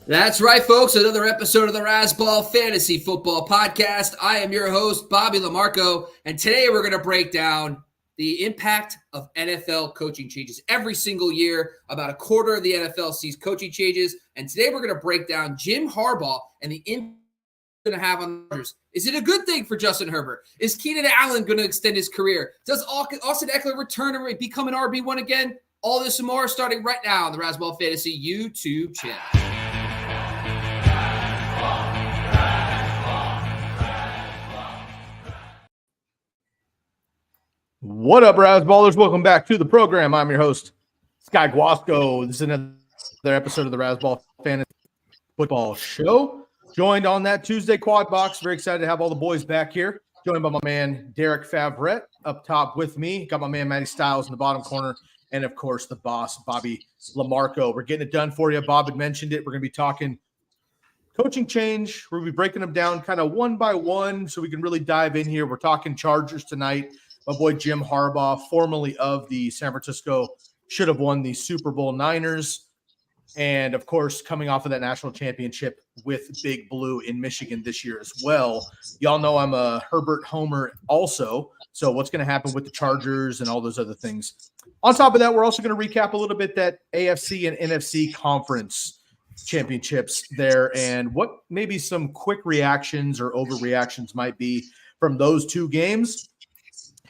That's right, folks. Another episode of the Razzball Fantasy Football Podcast. I am your host, Bobby Lamarco, and today we're going to break down the impact of NFL coaching changes. Every single year, about a quarter of the NFL sees coaching changes, and today we're going to break down Jim Harbaugh and the impact it's going to have on the Rodgers. Is it a good thing for Justin Herbert? Is Keenan Allen going to extend his career? Does Austin Eckler return and become an RB1 again? All this and more starting right now on the Razzball Fantasy YouTube channel. What up, Razzballers? Welcome back to the program. I'm your host, Sky Guasco. This is another episode of the Razzball Fantasy Football Show. Joined on that Tuesday quad box. Very excited to have all the boys back here. Joined by my man, Derek Favret, up top with me. Got my man, Matty Styles, in the bottom corner. And, of course, the boss, Bobby Lamarco. We're getting it done for you. Bob had mentioned it. We're going to be talking coaching change. We're going to be breaking them down kind of one by one so we can really dive in here. We're talking Chargers tonight. My boy Jim Harbaugh, formerly of the San Francisco, should have won the Super Bowl Niners. And, of course, coming off of that national championship with Big Blue in Michigan this year as well. Y'all know I'm a Herbert homer also. So what's going to happen with the Chargers and all those other things. On top of that, we're also going to recap a little bit that AFC and NFC conference championships there and what maybe some quick reactions or overreactions might be from those two games.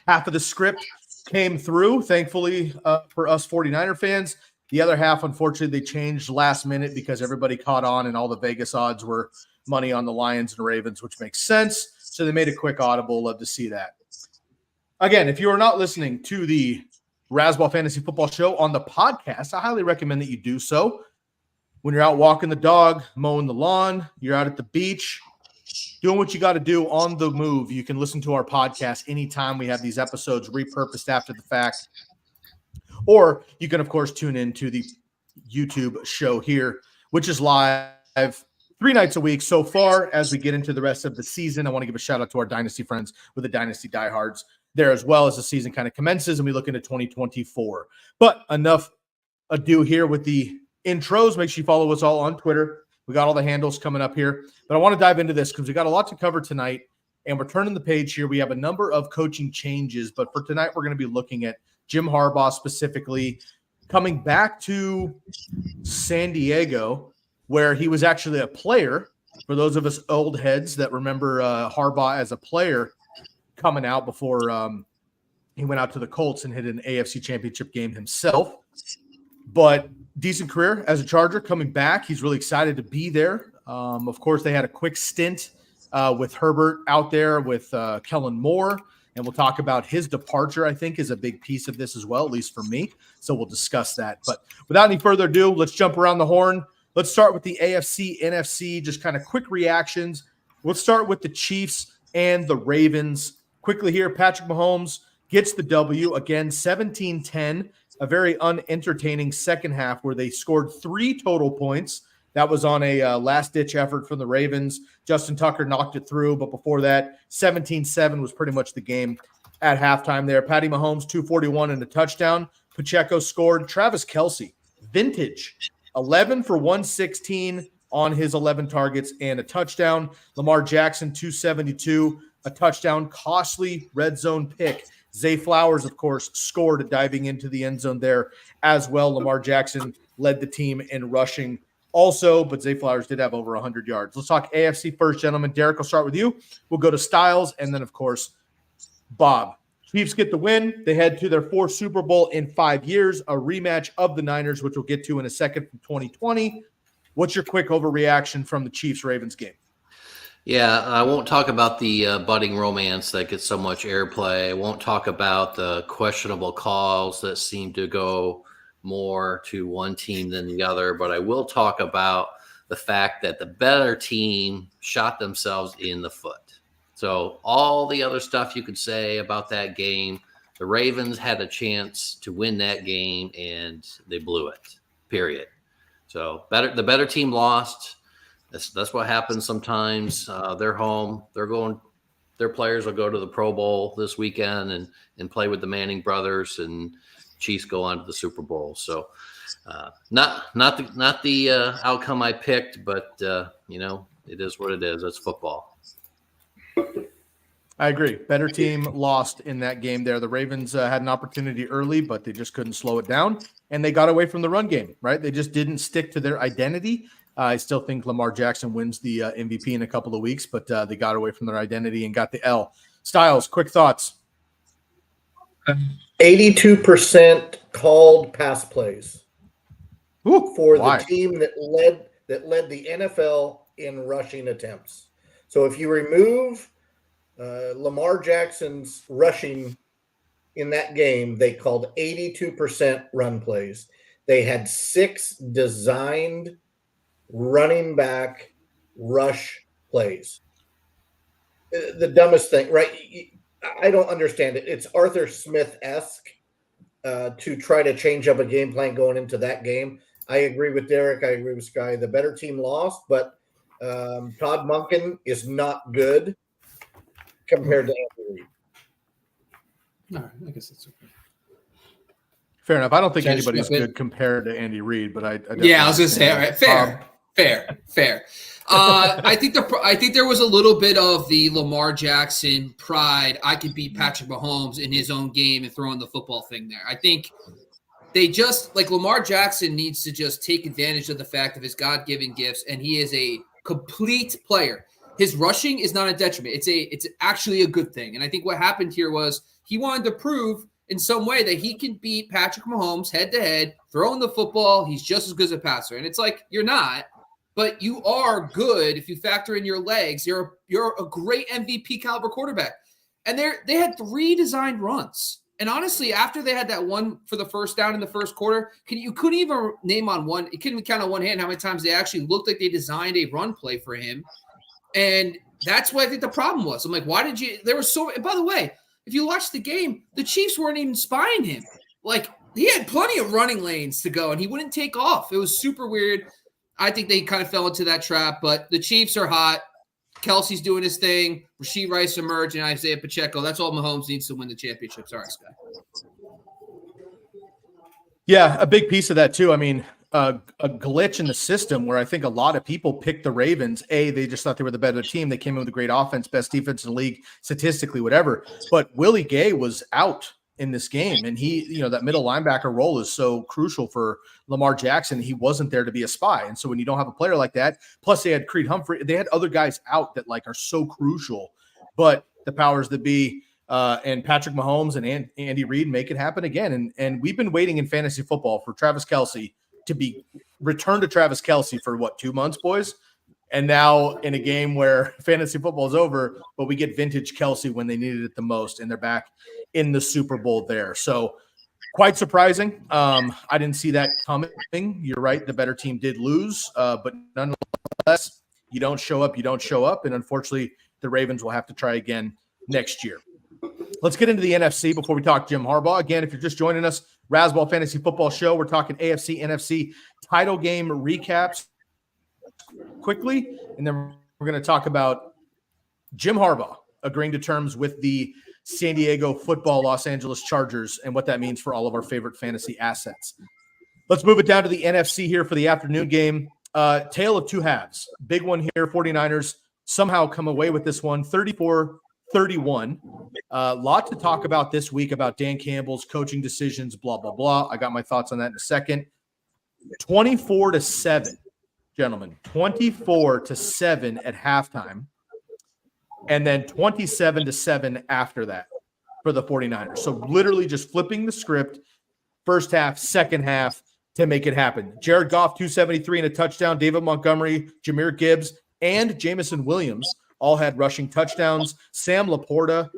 Half of the script came through, thankfully, for us 49er fans. The other half, unfortunately, they changed last minute because everybody caught on and all the Vegas odds were money on the Lions and Ravens, which makes sense. So they made a quick audible. Love to see that. Again, if you are not listening to the Razzball Fantasy Football Show on the podcast, I highly recommend that you do so. When you're out walking the dog, mowing the lawn, you're out at the beach, doing what you got to do on the move. You can listen to our podcast anytime we have these episodes repurposed after the fact. Or you can, of course, tune in to the YouTube show here, which is live 3 nights a week so far. As we get into the rest of the season, I want to give a shout out to our Dynasty friends with the Dynasty Diehards there as well as the season kind of commences and we look into 2024. But enough ado here with the intros. Make sure you follow us all on Twitter. We got all the handles coming up here, but I want to dive into this because we got a lot to cover tonight, and we're turning the page here. We have a number of coaching changes, but for tonight, we're going to be looking at Jim Harbaugh specifically coming back to San Diego, where he was actually a player. For those of us old heads that remember Harbaugh as a player coming out before he went out to the Colts and hit an AFC championship game himself. But decent career as a Charger coming back. He's really excited to be there. Of course, they had a quick stint with Herbert out there with Kellen Moore, and we'll talk about his departure, I think, is a big piece of this as well, at least for me. So we'll discuss that. But without any further ado, let's jump around the horn. Let's start with the AFC, NFC, just kind of quick reactions. Let's start with the Chiefs and the Ravens. Quickly here, Patrick Mahomes gets the W, again, 17-10. A very unentertaining second half where they scored 3 total points. That was on a last-ditch effort from the Ravens. Justin Tucker knocked it through, but before that, 17-7 was pretty much the game at halftime there. Patty Mahomes, 241 and a touchdown. Pacheco scored. Travis Kelce, vintage, 11 for 116 on his 11 targets and a touchdown. Lamar Jackson, 272, a touchdown. Costly red zone pick. Zay Flowers, of course, scored diving into the end zone there as well. Lamar Jackson led the team in rushing also, but Zay Flowers did have over 100 yards. Let's talk AFC first, gentlemen. Derek, I'll start with you. We'll go to Styles, and then, of course, Bob. Chiefs get the win. They head to their 4th Super Bowl in 5 years, a rematch of the Niners, which we'll get to in a second from 2020. What's your quick overreaction from the Chiefs-Ravens game? Yeah, I won't talk about the budding romance that gets so much airplay. I won't talk about the questionable calls that seem to go more to one team than the other, but I will talk about the fact that the better team shot themselves in the foot. So all the other stuff you could say about that game, the Ravens had a chance to win that game and they blew it, period. So the better team lost. That's what happens sometimes. They're home. Their players will go to the Pro Bowl this weekend and play with the Manning brothers. And Chiefs go on to the Super Bowl. So not the outcome I picked, but it is what it is. It's football. I agree. Better team lost in that game there. The Ravens had an opportunity early, but they just couldn't slow it down, and they got away from the run game, right? They just didn't stick to their identity. I still think Lamar Jackson wins the MVP in a couple of weeks, but they got away from their identity and got the L. Styles, quick thoughts. 82% called pass plays for why? the team that led the NFL in rushing attempts. So if you remove Lamar Jackson's rushing in that game, they called 82% run plays. They had 6 designed running back rush plays. The dumbest thing, right? I don't understand it. It's Arthur Smith-esque to try to change up a game plan going into that game. I agree with Derek. I agree with Sky. The better team lost, but Todd Monken is not good compared to Andy Reid. All right, I guess that's okay. Fair enough. I don't think Should I just anybody's jump in? good compared to Andy Reid, but I I was gonna say, all right, fair. I think there was a little bit of the Lamar Jackson pride. I could beat Patrick Mahomes in his own game and throwing the football thing there. I think they just Lamar Jackson needs to just take advantage of the fact of his God-given gifts, and he is a complete player. His rushing is not a detriment. It's actually a good thing. And I think what happened here was he wanted to prove in some way that he can beat Patrick Mahomes head-to-head, throwing the football. He's just as good as a passer. And it's like, you're not, but you are good if you factor in your legs. You're a great MVP caliber quarterback. And they had 3 designed runs. And honestly, after they had that one for the first down in the first quarter, you couldn't even name on one. You couldn't even count on one hand how many times they actually looked like they designed a run play for him. And that's what I think the problem was. I'm like, why did you – there was so – and by the way, if you watch the game, the Chiefs weren't even spying him. Like, he had plenty of running lanes to go, and he wouldn't take off. It was super weird. I think they kind of fell into that trap, but the Chiefs are hot. Kelsey's doing his thing. Rashee Rice emerged, and Isaiah Pacheco. That's all Mahomes needs to win the championship. Sorry, Sky. Yeah, a big piece of that too. I mean, a glitch in the system where I think a lot of people picked the Ravens. They just thought they were the better team. They came in with a great offense, best defense in the league, statistically, whatever. But Willie Gay was out in this game, and he, that middle linebacker role is so crucial for Lamar Jackson. He wasn't there to be a spy, and so when you don't have a player like that, plus they had Creed Humphrey, they had other guys out that are so crucial. But the powers that be and Patrick Mahomes and Andy Reid make it happen again. And we've been waiting in fantasy football for Travis Kelce to be returned to Travis Kelce for 2 months, boys? And now in a game where fantasy football is over, but we get vintage Kelce when they needed it the most, and they're back in the Super Bowl there. So quite surprising. I didn't see that coming. You're right. The better team did lose, but nonetheless, you don't show up. And unfortunately, the Ravens will have to try again next year. Let's get into the NFC before we talk Jim Harbaugh. Again, if you're just joining us, Razzball Fantasy Football Show. We're talking AFC, NFC title game recaps quickly, and then we're going to talk about Jim Harbaugh agreeing to terms with the San Diego Football Los Angeles Chargers and what that means for all of our favorite fantasy assets. Let's move it down to the NFC here for the afternoon game. Tale of two halves. Big one here. 49ers somehow come away with this one, 34-31. A lot to talk about this week about Dan Campbell's coaching decisions, blah, blah, blah. I got my thoughts on that in a second. 24-7, gentlemen. 24-7 at halftime. And then 27-7 after that for the 49ers. So literally just flipping the script, first half, second half to make it happen. Jared Goff, 273 and a touchdown. David Montgomery, Jahmyr Gibbs, and Jameson Williams all had rushing touchdowns. Sam Laporta,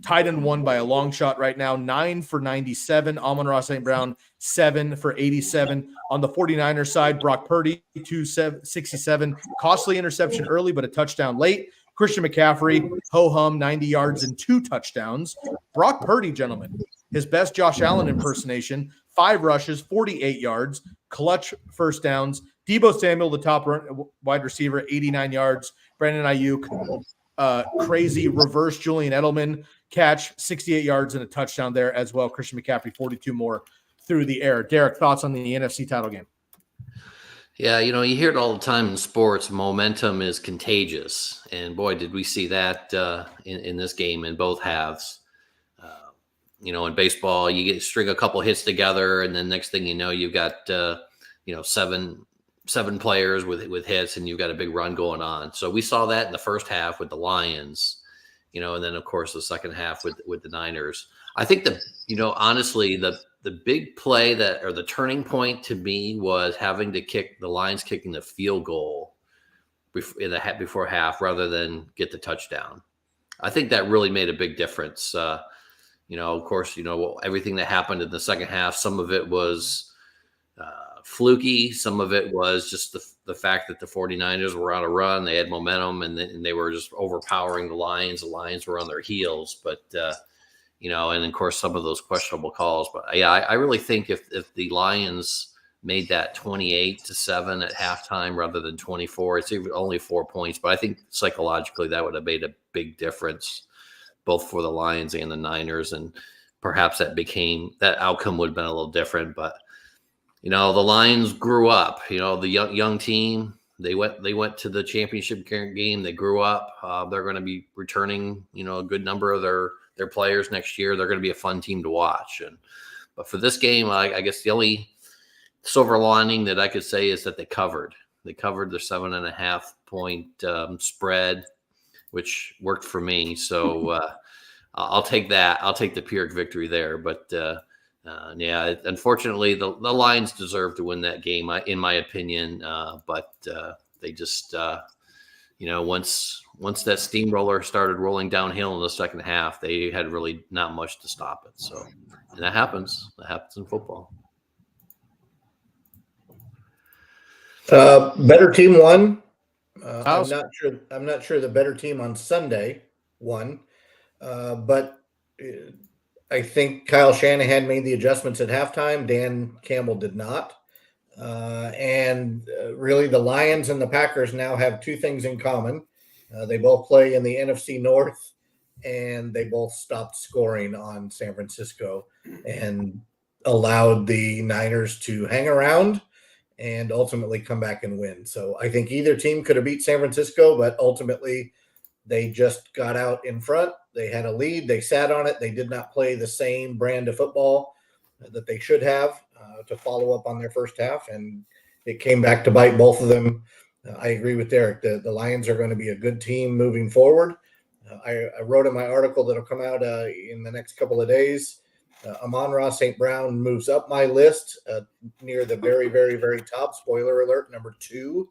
tight end one by a long shot right now, 9 for 97. Amon-Ra St. Brown, 7 for 87. On the 49ers side, Brock Purdy, 267. Costly interception early, but a touchdown late. Christian McCaffrey, ho-hum, 90 yards and 2 touchdowns. Brock Purdy, gentlemen, his best Josh Allen impersonation, 5 rushes, 48 yards, clutch first downs. Deebo Samuel, the top wide receiver, 89 yards. Brandon Ayuk, crazy reverse Julian Edelman, catch, 68 yards and a touchdown there as well. Christian McCaffrey, 42 more through the air. Derek, thoughts on the NFC title game? Yeah, you hear it all the time in sports. Momentum is contagious. And boy, did we see that in this game in both halves. In baseball, you string a couple hits together, and then next thing you know, you've got, seven players with hits, and you've got a big run going on. So we saw that in the first half with the Lions, and then, of course, the second half with the Niners. I think honestly, the big play or the turning point to me was having to kick the Lions kicking the field goal before half rather than get the touchdown. I think that really made a big difference. Of course, everything that happened in the second half, some of it was fluky. Some of it was just the fact that the 49ers were on a run. They had momentum, and they were just overpowering the Lions. The Lions were on their heels. But, and, of course, some of those questionable calls. But, yeah, I really think if the Lions made that 28-7 at halftime rather than 24, it's only 4 points. But I think psychologically that would have made a big difference both for the Lions and the Niners, and perhaps that outcome would have been a little different. But the Lions grew up. The young team, they went to the championship game. They grew up. They're going to be returning a good number of their players next year. They're going to be a fun team to watch. But for this game, I guess the only silver lining that I could say is that they covered. They covered their 7.5 point spread, which worked for me. So I'll take that. I'll take the Pyrrhic victory there. But yeah, unfortunately, the Lions deserve to win that game, in my opinion. But they just, once that steamroller started rolling downhill in the second half, they had really not much to stop it. So, and that happens. That happens in football. Better team won. I'm not sure the better team on Sunday won, but I think Kyle Shanahan made the adjustments at halftime. Dan Campbell did not. And really, the Lions and the Packers now have two things in common. They both play in the NFC North, and they both stopped scoring on San Francisco and allowed the Niners to hang around and ultimately come back and win. So I think either team could have beat San Francisco, but ultimately they just got out in front. They had a lead. They sat on it. They did not play the same brand of football that they should have to follow up on their first half, and it came back to bite both of them. I agree with Derek. The Lions are going to be a good team moving forward. I wrote in my article that'll come out in the next couple of days. Amon-Ra St. Brown moves up my list near the very, very, very top. Spoiler alert, number 2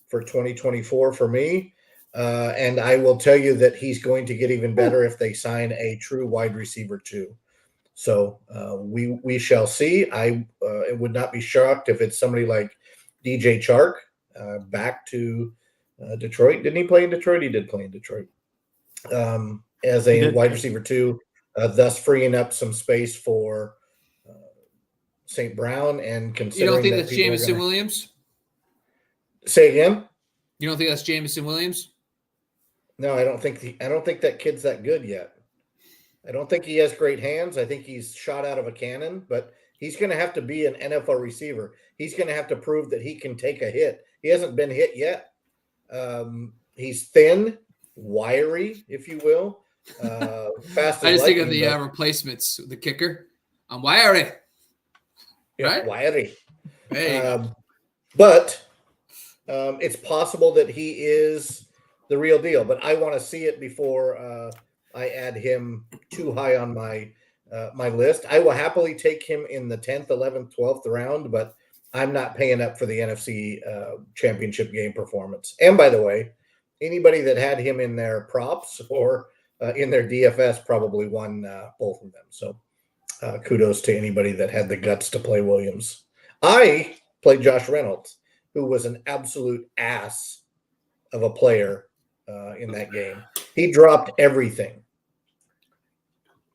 for 2024 for me. And I will tell you that he's going to get even better if they sign a true wide receiver too. So we shall see. I would not be shocked if it's somebody like DJ Chark back to Detroit. Didn't he play in Detroit? He did play in Detroit as a wide receiver too. Thus freeing up some space for St. Brown, and considering you don't think that's Jameson Williams? Say again? You don't think that's Jameson Williams? No, I don't think that kid's that good yet. I don't think he has great hands. I think he's shot out of a cannon, but he's going to have to be an NFL receiver. He's going to have to prove that he can take a hit. He hasn't been hit yet. He's thin, wiry, if you will. Fast. I just think of the replacements, the kicker. I'm wiry. Yeah, right? Wiry. Hey. But it's possible that he is the real deal. But I want to see it before I add him too high on my my list. I will happily take him in the 10th, 11th, 12th round, but I'm not paying up for the NFC championship game performance. And by the way, anybody that had him in their props or in their DFS probably won both of them. So kudos to anybody that had the guts to play Williams. I played Josh Reynolds, who was an absolute ass of a player in that game. He dropped everything.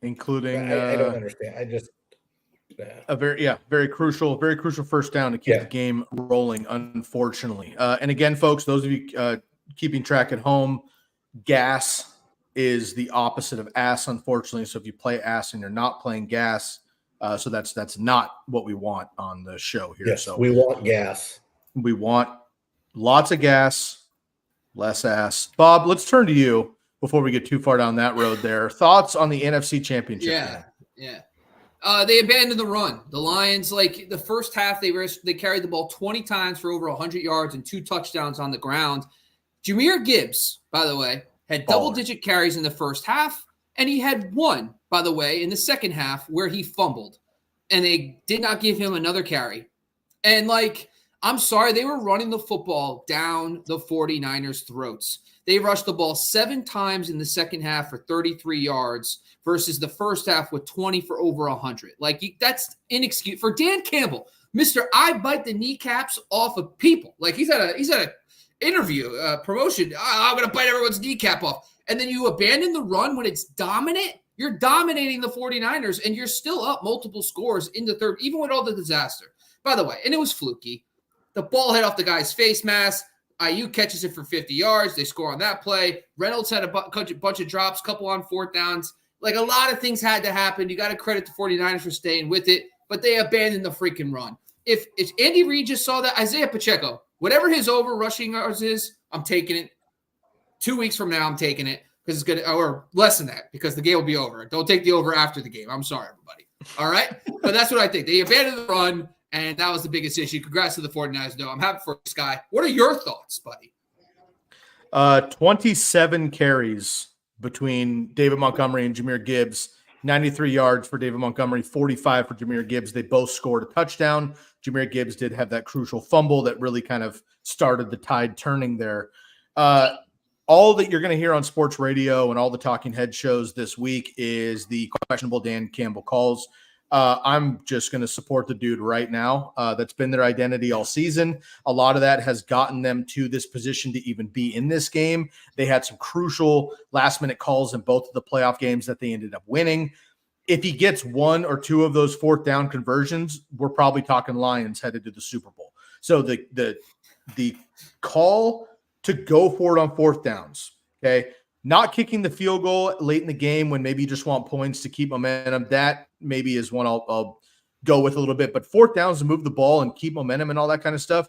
Including I don't understand. I just a very crucial first down to keep the game rolling, unfortunately. And again, folks, those of you keeping track at home, gas is the opposite of ass, unfortunately. So if you play ass and you're not playing gas, so that's not what we want on the show here. Yes, so we want gas. we want lots of gas, less ass. Bob, let's turn to you before we get too far down that road there. Thoughts on the NFC Championship game? Yeah. They abandoned the run. The Lions, like the first half, they carried the ball 20 times for over 100 yards and 2 touchdowns on the ground. Jahmyr Gibbs, by the way, had double-digit carries in the first half, and he had one, by the way, in the second half where he fumbled, and they did not give him another carry. And, like, I'm sorry, they were running the football down the 49ers' throats. They rushed the ball 7 times in the second half for 33 yards versus the first half with 20 for over 100. Like, that's inexcusable. For Dan Campbell, Mr. I bite the kneecaps off of people. Like, he's at a interview, promotion. I'm going to bite everyone's kneecap off. And then you abandon the run when it's dominant. You're dominating the 49ers, and you're still up multiple scores in the third, even with all the disaster. By the way, and it was fluky. The ball hit off the guy's face mask. Ayuk catches it for 50 yards. They score on that play. Reynolds had a bunch of drops, couple on fourth downs. Like, a lot of things had to happen. You got to credit the 49ers for staying with it, but they abandoned the freaking run. If Andy Reid just saw that, Isaiah Pacheco, whatever his over rushing yards is, I'm taking it. 2 weeks from now, I'm taking it because it's good, or less than that because the game will be over. Don't take the over after the game. I'm sorry, everybody. All right? But that's what I think. They abandoned the run, and that was the biggest issue. Congrats to the 49ers, though. I'm happy for this guy. What are your thoughts, buddy? 27 carries between David Montgomery and Jahmyr Gibbs. 93 yards for David Montgomery, 45 for Jahmyr Gibbs. They both scored a touchdown. Jahmyr Gibbs did have that crucial fumble that really kind of started the tide turning there. All that you're going to hear on sports radio and all the talking head shows this week is the questionable Dan Campbell calls. I'm just going to support the dude right now. That's been their identity all season. A lot of that has gotten them to this position to even be in this game. They had some crucial last-minute calls in both of the playoff games that they ended up winning. If he gets 1 or 2 of those fourth down conversions, we're probably talking Lions headed to the Super Bowl. So the call to go for it on fourth downs, okay? Not kicking the field goal late in the game when maybe you just want points to keep momentum, that maybe is one I'll go with a little bit. But fourth downs to move the ball and keep momentum and all that kind of stuff,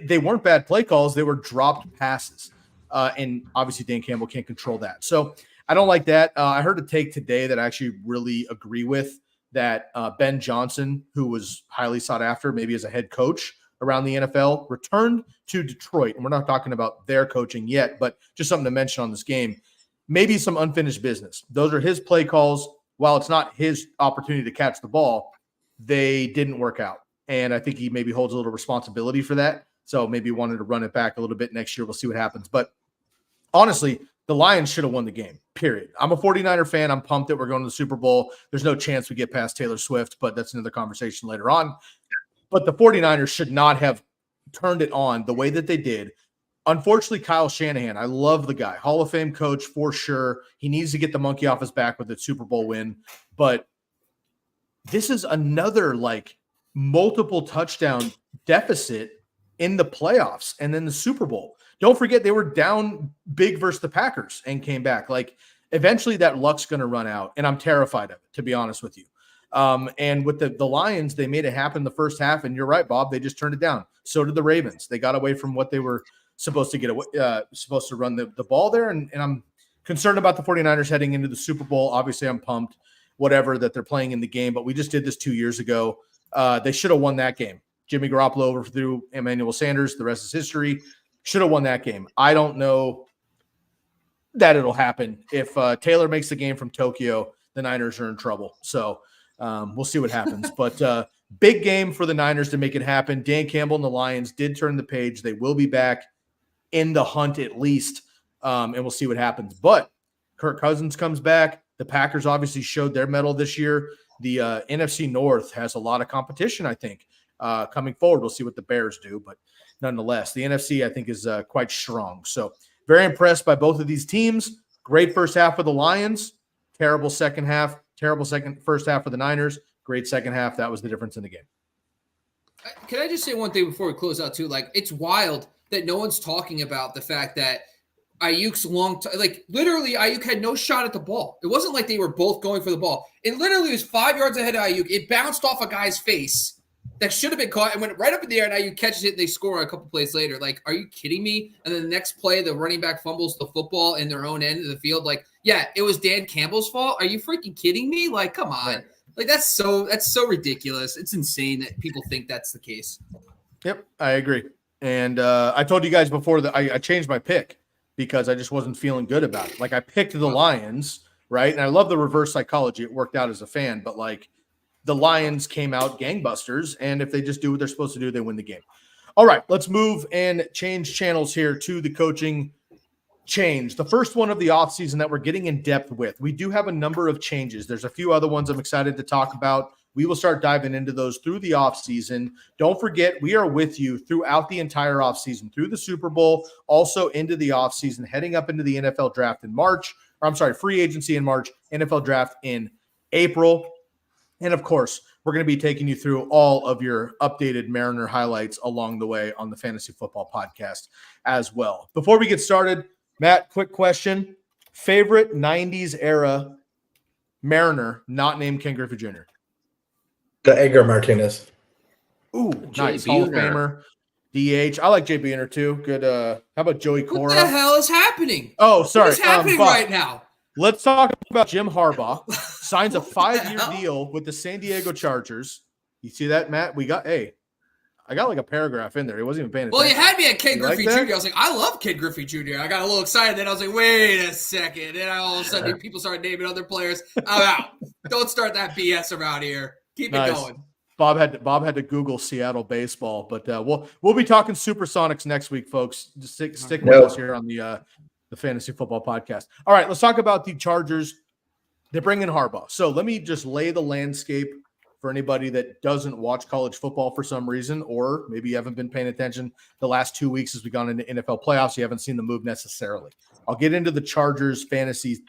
they weren't bad play calls. They were dropped passes. And obviously Dan Campbell can't control that. So I don't like that. I heard a take today that I actually really agree with, that Ben Johnson, who was highly sought after maybe as a head coach around the NFL, returned to Detroit. And we're not talking about their coaching yet, but just something to mention on this game. Maybe some unfinished business. Those are his play calls. While it's not his opportunity to catch the ball, they didn't work out. And I think he maybe holds a little responsibility for that. So maybe wanted to run it back a little bit next year. We'll see what happens. But honestly, the Lions should have won the game, period. I'm a 49er fan. I'm pumped that we're going to the Super Bowl. There's no chance we get past Taylor Swift, but that's another conversation later on. But the 49ers should not have turned it on the way that they did. Unfortunately, Kyle Shanahan, I love the guy. Hall of Fame coach for sure. He needs to get the monkey off his back with the Super Bowl win. But this is another like multiple touchdown deficit in the playoffs and then the Super Bowl. Don't forget they were down big versus the Packers and came back. Like eventually that luck's going to run out. And I'm terrified of it, to be honest with you. And with the Lions, they made it happen the first half. And you're right, Bob, they just turned it down. So did the Ravens. They got away from what they were supposed to get away, supposed to run the ball there. And I'm concerned about the 49ers heading into the Super Bowl. Obviously, I'm pumped, whatever, that they're playing in the game. But we just did this 2 years ago. They should have won that game. Jimmy Garoppolo overthrew Emmanuel Sanders. The rest is history. Should have won that game. I don't know that it'll happen. If Taylor makes the game from Tokyo, the Niners are in trouble. So we'll see what happens. But big game for the Niners to make it happen. Dan Campbell and the Lions did turn the page. They will be back in the hunt at least, and we'll see what happens. But Kirk Cousins comes back. The Packers obviously showed their mettle this year. The NFC North has a lot of competition, I think, coming forward. We'll see what the Bears do, but nonetheless, the NFC, I think, is quite strong. So very impressed by both of these teams. Great first half of the Lions. Terrible second half. Terrible first half of the Niners. Great second half. That was the difference in the game. Can I just say one thing before we close out too? Like, it's wild that no one's talking about the fact that Ayuk's long time. Like, literally, Ayuk had no shot at the ball. It wasn't like they were both going for the ball. It literally was 5 yards ahead of Ayuk. It bounced off a guy's face that should have been caught and went right up in the air, and Ayuk catches it, and they score a couple plays later. Like, are you kidding me? And then the next play, the running back fumbles the football in their own end of the field. Like, yeah, it was Dan Campbell's fault. Are you freaking kidding me? Like, come on. Right. Like, that's so ridiculous. It's insane that people think that's the case. Yep, I agree. And I told you guys before that I changed my pick because I just wasn't feeling good about it. Like, I picked the Lions, right? And I love the reverse psychology. It worked out as a fan, but like, the Lions came out gangbusters, and if they just do what they're supposed to do, they win the game. All right, let's move and change channels here to the coaching change. The first one of the offseason that we're getting in depth with. We do have a number of changes. There's a few other ones I'm excited to talk about. We will start diving into those through the offseason. Don't forget, we are with you throughout the entire offseason, through the Super Bowl, also into the offseason, heading up into the NFL draft in March. Or I'm sorry, free agency in March, NFL draft in April. And of course, we're going to be taking you through all of your updated Mariner highlights along the way on the Fantasy Football Podcast as well. Before we get started, Matt, quick question. Favorite 90s era Mariner not named Ken Griffey Jr.? The Edgar Martinez. Ooh, Jay nice. Hall of Buhner. Famer. DH. I like Jay Buhner too. Good. How about Joey What Cora? the hell is happening? Oh, sorry. What is happening Bob, right now? let's talk about Jim Harbaugh. Signs a What the 5-year hell? deal with the San Diego Chargers. You see that, Matt? I got like a paragraph in there. He wasn't even paying attention. Well, you had me at Ken You like Griffey that? Jr. I was like, I love Ken Griffey Jr. I got a little excited. Then I was like, wait a second. And all of a sudden, people started naming other players. I'm out. Don't start that BS around here. Keep Nice. it going. Bob had to Google Seattle baseball, but we'll be talking Supersonics next week, folks. Just stick with us here on the Fantasy Football Podcast. All right, let's talk about the Chargers. They bring in Harbaugh. So let me just lay the landscape for anybody that doesn't watch college football for some reason, or maybe you haven't been paying attention the last 2 weeks as we've gone into NFL playoffs. You haven't seen the move necessarily. I'll get into the Chargers fantasy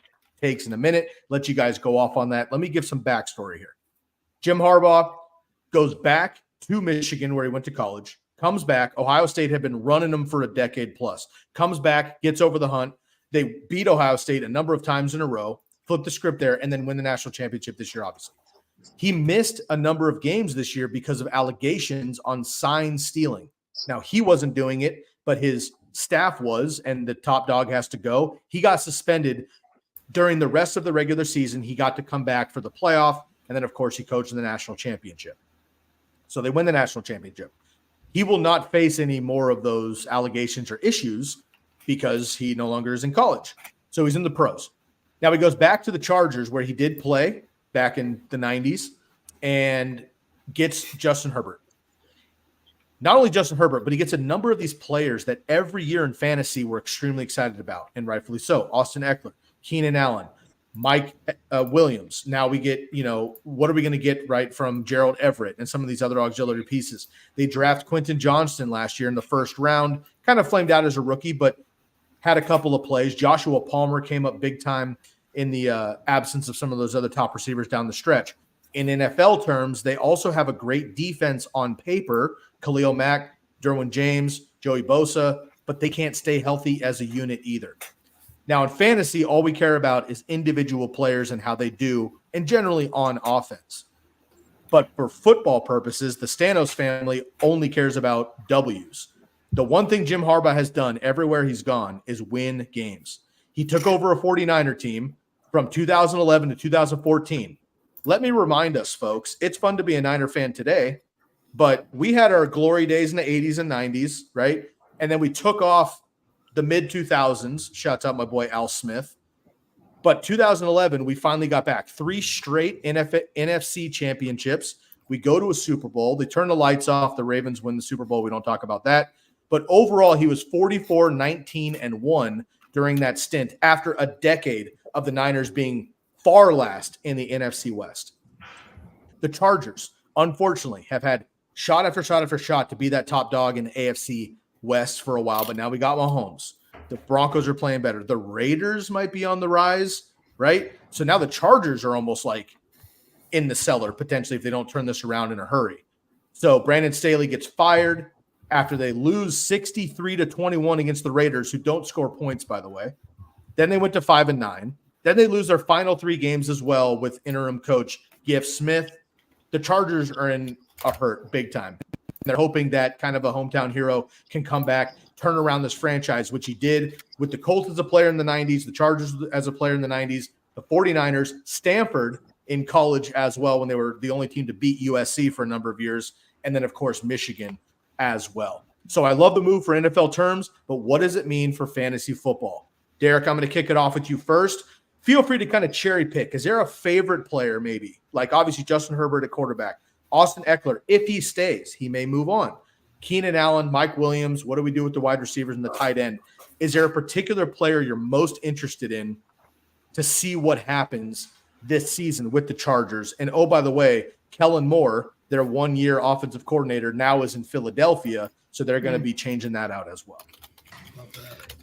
takes in a minute. Let you guys go off on that. Let me give some backstory here. Jim Harbaugh goes back to Michigan where he went to college, comes back. Ohio State had been running him for a decade plus. Comes back, gets over the hump. They beat Ohio State a number of times in a row, flip the script there, and then win the national championship this year, obviously. He missed a number of games this year because of allegations on sign stealing. Now, he wasn't doing it, but his staff was, and the top dog has to go. He got suspended during the rest of the regular season. He got to come back for the playoff, and then, of course, he coached in the national championship. So they win the national championship. He will not face any more of those allegations or issues because he no longer is in college. So he's in the pros. Now he goes back to the Chargers where he did play back in the 90s and gets Justin Herbert. Not only Justin Herbert, but he gets a number of these players that every year in fantasy we're extremely excited about, and rightfully so. Austin Eckler, Keenan Allen, Mike Williams. Now we get, what are we going to get right from Gerald Everett and some of these other auxiliary pieces? They draft Quentin Johnston last year in the first round, kind of flamed out as a rookie, but had a couple of plays. Joshua Palmer came up big time in the absence of some of those other top receivers down the stretch. In NFL terms, they also have a great defense on paper. Khalil Mack, Derwin James, Joey Bosa, but they can't stay healthy as a unit either. Now, in fantasy, all we care about is individual players and how they do, and generally on offense. But for football purposes, the Stanos family only cares about W's. The one thing Jim Harbaugh has done everywhere he's gone is win games. He took over a 49er team from 2011 to 2014. Let me remind us, folks, it's fun to be a Niner fan today, but we had our glory days in the 80s and 90s, right? And then we took off the mid-2000s. Shouts out my boy Al Smith. But 2011, we finally got back. 3 straight NFC championships. We go to a Super Bowl. They turn the lights off. The Ravens win the Super Bowl. We don't talk about that. But overall, he was 44, 19, and 1 during that stint after a decade of the Niners being far last in the NFC West. The Chargers, unfortunately, have had shot after shot after shot to be that top dog in the AFC West for a while, but now we got Mahomes. The Broncos are playing better. The Raiders might be on the rise, right? So now the Chargers are almost like in the cellar, potentially, if they don't turn this around in a hurry. So Brandon Staley gets fired after they lose 63-21 against the Raiders, who don't score points, by the way. Then they went to 5-9. Then they lose their final 3 games as well with interim coach Giff Smith. The Chargers are in a hurt big time. They're hoping that kind of a hometown hero can come back, turn around this franchise, which he did with the Colts as a player in the 90s, the Chargers as a player in the 90s, the 49ers, Stanford in college as well when they were the only team to beat USC for a number of years, and then, of course, Michigan as well. So I love the move for NFL terms, but what does it mean for fantasy football? Derek, I'm going to kick it off with you first. Feel free to kind of cherry pick. Is there a favorite player maybe? Like obviously Justin Herbert at quarterback. Austin Eckler, if he stays, he may move on. Keenan Allen, Mike Williams, what do we do with the wide receivers and the tight end? Is there a particular player you're most interested in to see what happens this season with the Chargers? And oh, by the way, Kellen Moore, their one-year offensive coordinator, now is in Philadelphia, so they're going to be changing that out as well.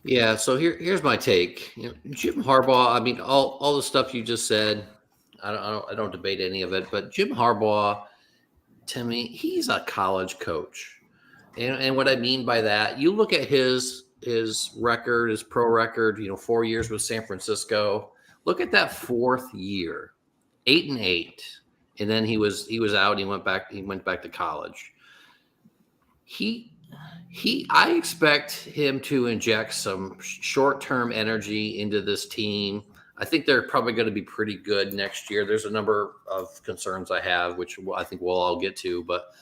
Yeah, so here's my take. Jim Harbaugh, I mean, all the stuff you just said, I don't debate any of it, but Jim Harbaugh, to me, he's a college coach. And what I mean by that, you look at his record, his pro record, 4 years with San Francisco. Look at that 4th year, 8-8. And then he was out, he went back to college. I expect him to inject some short-term energy into this team. I think they're probably going to be pretty good next year. There's a number of concerns I have, which I think we'll all get to. But,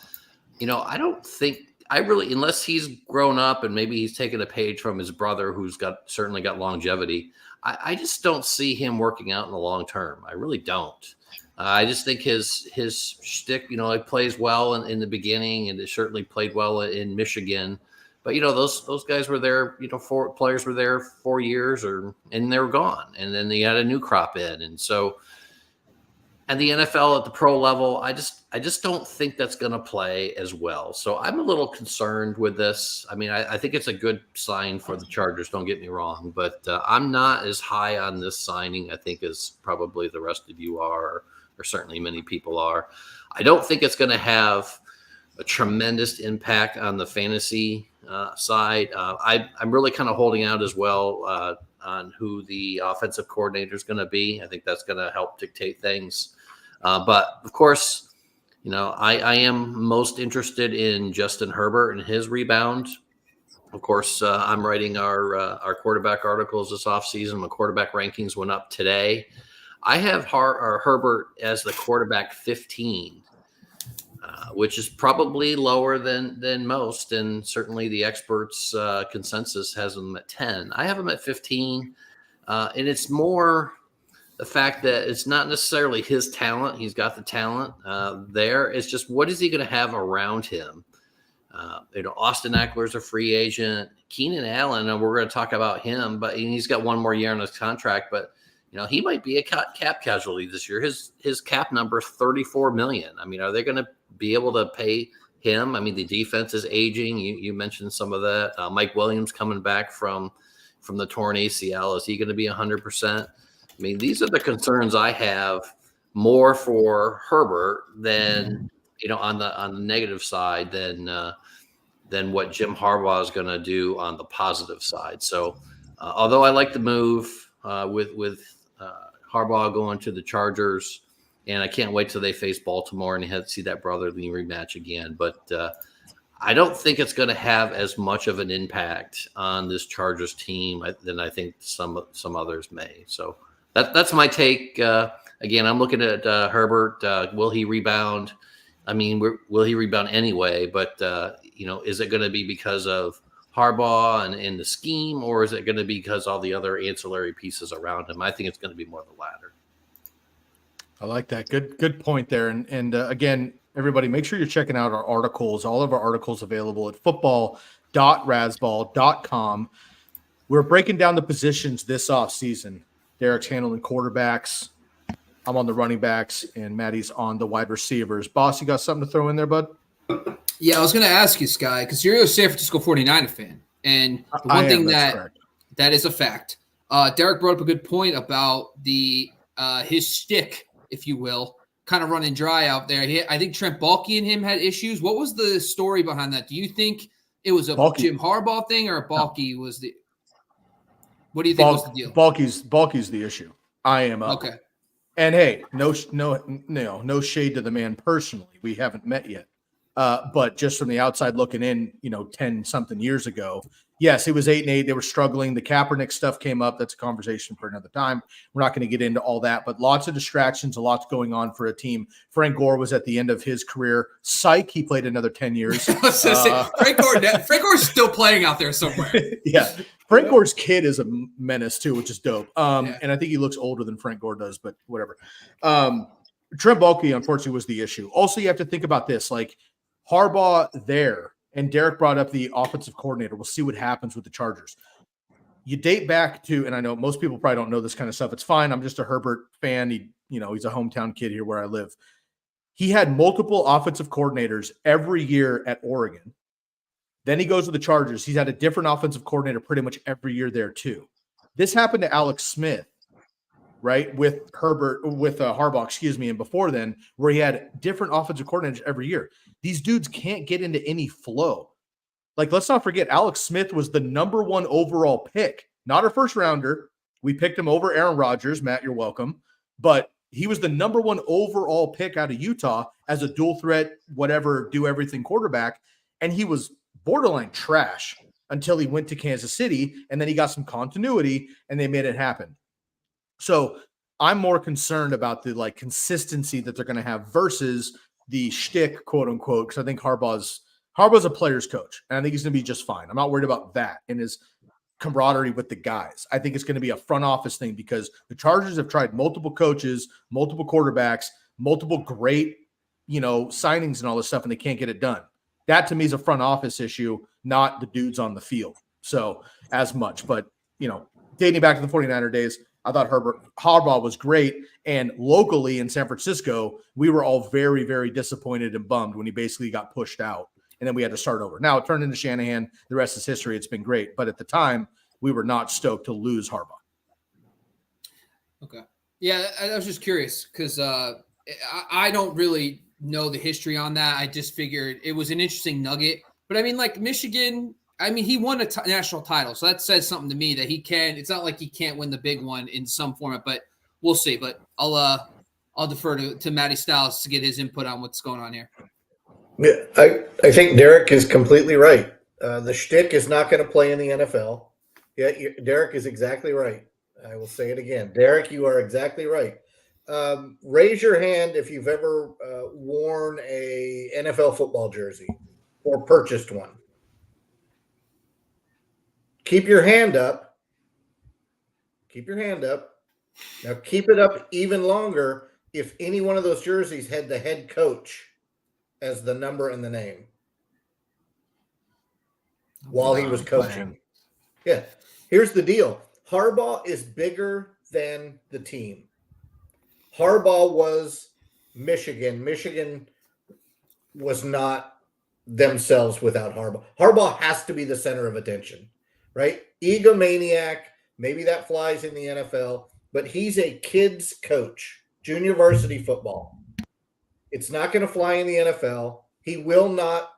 I don't think – unless he's grown up and maybe he's taken a page from his brother who's certainly got longevity, I just don't see him working out in the long term. I really don't. I just think his shtick, he plays well in the beginning, and it certainly played well in Michigan. But those guys were there. 4 players were there 4 years, and they were gone. And then they had a new crop in, and so at the NFL at the pro level, I just don't think that's going to play as well. So I'm a little concerned with this. I mean, I think it's a good sign for the Chargers. Don't get me wrong, but I'm not as high on this signing, I think, as probably the rest of you are. Or certainly many people are. I don't think it's going to have a tremendous impact on the fantasy side. I'm really kind of holding out as well on who the offensive coordinator is going to be. I think that's going to help dictate things. But of course, I am most interested in Justin Herbert and his rebound. Of course, I'm writing our quarterback articles this offseason. My quarterback rankings went up today. I have Herbert as the quarterback 15, which is probably lower than most, and certainly the experts' consensus has him at 10. I have him at 15, and it's more the fact that it's not necessarily his talent. He's got the talent there. It's just what is he going to have around him? Austin Eckler's a free agent. Keenan Allen, and we're going to talk about him, but he's got one more year on his contract, but he might be a cap casualty this year. His cap number is $34 million. I mean, are they going to be able to pay him? I mean, the defense is aging. You mentioned some of that. Mike Williams coming back from the torn ACL. Is he going to be 100%? I mean, these are the concerns I have more for Herbert than on the negative side than what Jim Harbaugh is going to do on the positive side. So, although I like the move with Harbaugh going to the Chargers, and I can't wait till they face Baltimore and you have to see that brotherly rematch again. But I don't think it's going to have as much of an impact on this Chargers team than I think some others may. So that's my take. Again, I'm looking at Herbert. Will he rebound? I mean, will he rebound anyway? But is it going to be because of Harbaugh and the scheme, or is it going to be because all the other ancillary pieces around him? I think it's going to be more the latter. I like that. Good point there. And again, everybody, make sure you're checking out our articles. All of our articles available at football.razzball.com. We're breaking down the positions this offseason. Derek's handling quarterbacks. I'm on the running backs, and Maddie's on the wide receivers. Boss, you got something to throw in there, bud? Yeah, I was going to ask you, Sky, because you're a San Francisco 49er fan. And the one thing that is a fact. Derek brought up a good point about his shtick, if you will, kind of running dry out there. I think Trent Baalke and him had issues. What was the story behind that? Do you think it was a Bulky. Jim Harbaugh thing, or Bulky was the? What do you think was the deal? Bulky's the issue. I am up. Okay. And hey, no shade to the man personally. We haven't met yet. But just from the outside looking in, 10 something years ago, yes, he was 8-8. They were struggling. The Kaepernick stuff came up. That's a conversation for another time. We're not going to get into all that, but lots of distractions, a lot going on for a team. Frank Gore was at the end of his career. Psych, he played another 10 years. Frank Gore's still playing out there somewhere. Yeah. Frank Gore's kid is a menace too, which is dope. And I think he looks older than Frank Gore does, but whatever. Trent Baalke, unfortunately, was the issue. Also, you have to think about this, like Harbaugh there, and Derek brought up the offensive coordinator. We'll see what happens with the Chargers. You date back to, and I know most people probably don't know this kind of stuff. It's fine. I'm just a Herbert fan. He's a hometown kid here where I live. He had multiple offensive coordinators every year at Oregon. Then he goes to the Chargers. He's had a different offensive coordinator pretty much every year there too. This happened to Alex Smith, right? With Harbaugh, and before then, where he had different offensive coordinators every year. These dudes can't get into any flow. Like, let's not forget, Alex Smith was the number 1 overall pick, not a first rounder. We picked him over Aaron Rodgers. Matt, you're welcome. But he was the number 1 overall pick out of Utah as a dual threat, whatever, do everything quarterback. And he was borderline trash until he went to Kansas City, and then he got some continuity and they made it happen. So I'm more concerned about the consistency that they're going to have versus the shtick, quote unquote, because I think Harbaugh's a player's coach, and I think he's going to be just fine. I'm not worried about that and his camaraderie with the guys. I think it's going to be a front office thing because the Chargers have tried multiple coaches, multiple quarterbacks, multiple great, signings and all this stuff, and they can't get it done. That to me is a front office issue, not the dudes on the field. So as much, but dating back to the 49er days, I thought Harbaugh was great. And locally in San Francisco, we were all very, very disappointed and bummed when he basically got pushed out. And then we had to start over. Now it turned into Shanahan. The rest is history. It's been great. But at the time, we were not stoked to lose Harbaugh. Okay. Yeah, I was just curious because I don't really know the history on that. I just figured it was an interesting nugget. But I mean, like Michigan, he won a national title. So that says something to me that he can. It's not like he can't win the big one in some format, but we'll see. But I'll defer to Matty Styles to get his input on what's going on here. Yeah, I think Derek is completely right. The shtick is not going to play in the NFL. Yeah, Derek is exactly right. I will say it again. Derek, you are exactly right. Raise your hand if you've ever worn a NFL football jersey or purchased one. Keep your hand up. Keep your hand up. Now keep it up even longer if any one of those jerseys had the head coach as the number and the name while he was coaching. Yeah. Here's the deal. Harbaugh is bigger than the team. Harbaugh was Michigan. Michigan was not themselves without Harbaugh. Harbaugh has to be the center of attention, right? Egomaniac. Maybe that flies in the NFL, but he's a kid's coach, junior varsity football. It's not going to fly in the NFL. He will not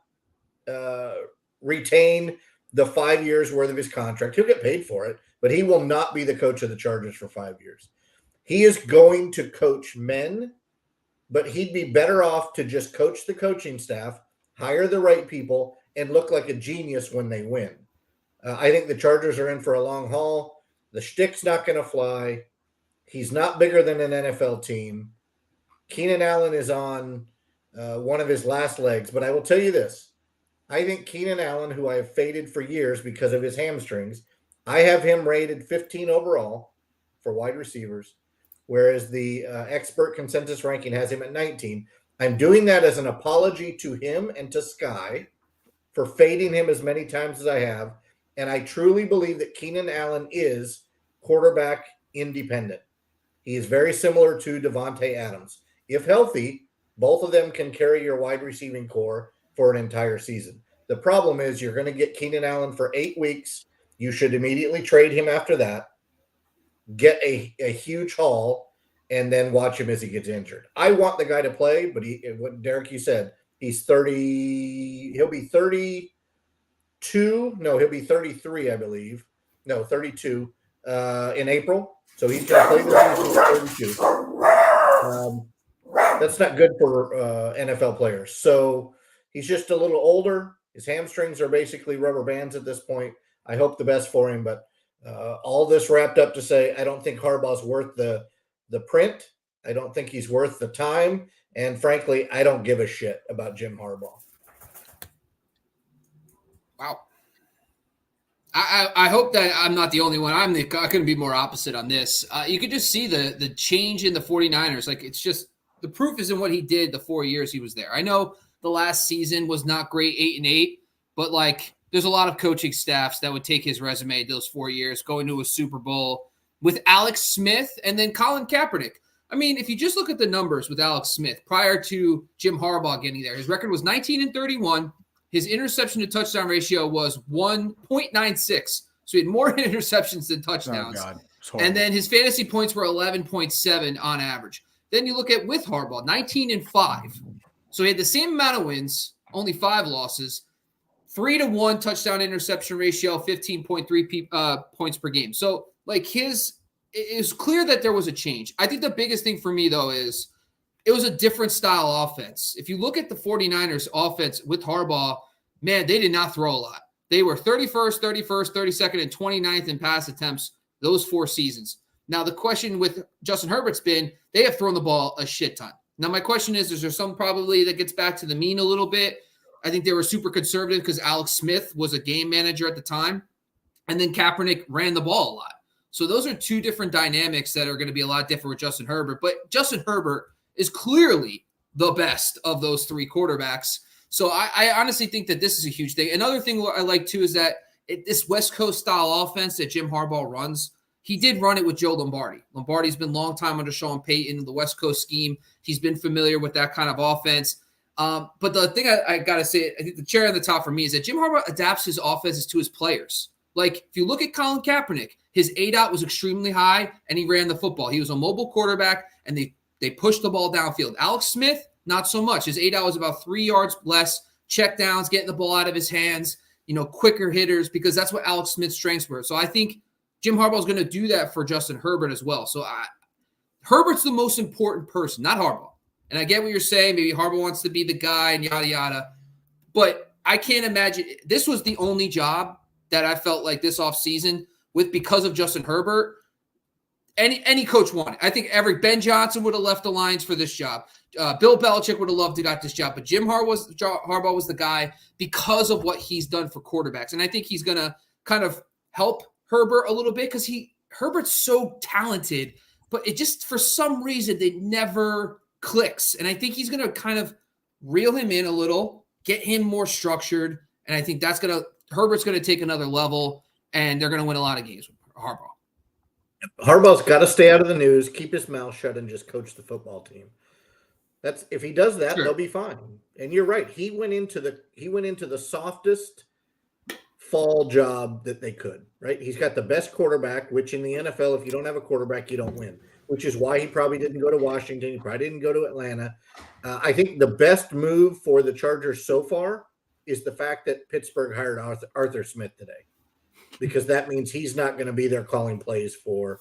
retain the 5 years worth of his contract. He'll get paid for it, but he will not be the coach of the Chargers for 5 years. He is going to coach men, but he'd be better off to just coach the coaching staff, hire the right people, and look like a genius when they win. I think the Chargers are in for a long haul. The shtick's not going to fly. He's not bigger than an NFL team. Keenan Allen is on one of his last legs, but I will tell you this. I think Keenan Allen, who I have faded for years because of his hamstrings, I have him rated 15 overall for wide receivers, whereas the expert consensus ranking has him at 19. I'm doing that as an apology to him and to Sky for fading him as many times as I have, and I truly believe that Keenan Allen is quarterback independent. He is very similar to Devontae Adams. If healthy, both of them can carry your wide receiving core for an entire season. The problem is you're going to get Keenan Allen for 8 weeks. You should immediately trade him after that, get a huge haul, and then watch him as he gets injured. I want the guy to play, but what Derek, you said, he's 30. He'll be 30 32. No, he'll be 33, I believe. No, 32 in April. So he's going to play the season at 32. That's not good for NFL players. So he's just a little older. His hamstrings are basically rubber bands at this point. I hope the best for him, but all this wrapped up to say I don't think Harbaugh's worth the print. I don't think he's worth the time. And frankly, I don't give a shit about Jim Harbaugh. Wow. I hope that I'm not the only one. I couldn't be more opposite on this. You could just see the change in the 49ers. Like, it's just the proof is in what he did the 4 years he was there. I know the last season was not great, 8-8, but like there's a lot of coaching staffs that would take his resume those 4 years, going to a Super Bowl with Alex Smith and then Colin Kaepernick. I mean, if you just look at the numbers with Alex Smith prior to Jim Harbaugh getting there, his record was 19-31. His interception to touchdown ratio was 1.96. So he had more interceptions than touchdowns. Oh, God. And then his fantasy points were 11.7 on average. Then you look at with Harbaugh, 19-5. So he had the same amount of wins, only 5 losses, 3-1 touchdown interception ratio, 15.3 points per game. So like it's clear that there was a change. I think the biggest thing for me though is it was a different style offense. If you look at the 49ers offense with Harbaugh, man, they did not throw a lot. They were 31st, 32nd, and 29th in pass attempts those 4 seasons. Now, the question with Justin Herbert's been they have thrown the ball a shit ton. Now, my question is there some probably that gets back to the mean a little bit? I think they were super conservative because Alex Smith was a game manager at the time, and then Kaepernick ran the ball a lot. So those are 2 different dynamics that are going to be a lot different with Justin Herbert. But Justin Herbert is clearly the best of those 3 quarterbacks. So I honestly think that this is a huge thing. Another thing I like, too, is that this West Coast style offense that Jim Harbaugh runs, he did run it with Joe Lombardi. Lombardi's been a long time under Sean Payton, the West Coast scheme. He's been familiar with that kind of offense. But the thing I got to say, I think the cherry on the top for me is that Jim Harbaugh adapts his offenses to his players. Like, if you look at Colin Kaepernick, his ADOT was extremely high, and he ran the football. He was a mobile quarterback, and they pushed the ball downfield. Alex Smith, not so much. His ADOT was about 3 yards less, check downs, getting the ball out of his hands, quicker hitters, because that's what Alex Smith's strengths were. So I think Jim Harbaugh is going to do that for Justin Herbert as well. So Herbert's the most important person, not Harbaugh. And I get what you're saying. Maybe Harbaugh wants to be the guy and yada, yada. But I can't imagine. This was the only job that I felt like this offseason because of Justin Herbert. Any coach wanted. I think Ben Johnson would have left the Lions for this job. Bill Belichick would have loved to got this job. But Jim Harbaugh was the guy because of what he's done for quarterbacks. And I think he's going to kind of help Herbert a little bit because Herbert's so talented. But it just, for some reason, they never clicks. And I think he's going to kind of reel him in a little, get him more structured. And I think Herbert's going to take another level, and they're going to win a lot of games with Harbaugh. Harbaugh's got to stay out of the news, keep his mouth shut, and just coach the football team. If he does that, They'll be fine. And you're right. He went into the softest fall job that they could, right? He's got the best quarterback, which in the NFL, if you don't have a quarterback, you don't win, which is why he probably didn't go to Washington. He probably didn't go to Atlanta. I think the best move for the Chargers so far is the fact that Pittsburgh hired Arthur Smith today, because that means he's not going to be there calling plays for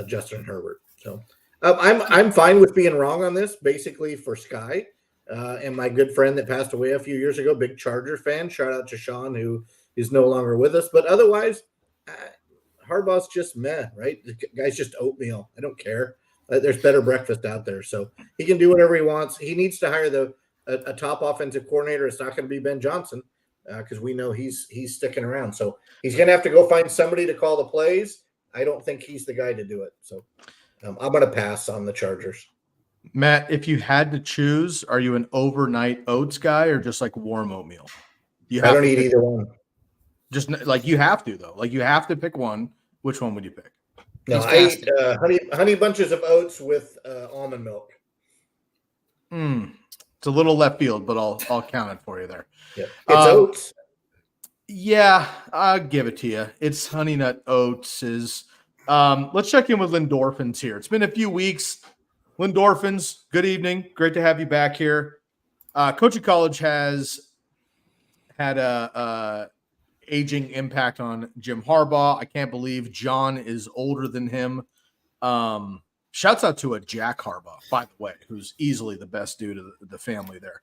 Justin Herbert. So I'm fine with being wrong on this, basically for Sky and my good friend that passed away a few years ago, big Charger fan. Shout out to Sean, who is no longer with us. But otherwise, Harbaugh's just meh, right? The guy's just oatmeal. I don't care. There's better breakfast out there. So he can do whatever he wants. He needs to hire a top offensive coordinator. It's not going to be Ben Johnson because we know he's sticking around. So he's going to have to go find somebody to call the plays. I don't think he's the guy to do it. So I'm going to pass on the Chargers. Matt, if you had to choose, are you an overnight oats guy or just like warm oatmeal? I don't eat either one. Just like you have to, though. Like you have to pick one. Which one would you pick? No, I eat honey bunches of oats with almond milk. It's a little left field, but I'll count it for you there. Yeah. It's oats. Yeah, I'll give it to you. It's Honey Nut Oats. Let's check in with Lindorphins here. It's been a few weeks. Lindorphins, good evening. Great to have you back here. Coaching College has had a aging impact on Jim Harbaugh. I can't believe John is older than him. Shouts out to a Jack Harbaugh, by the way, who's easily the best dude of the family there.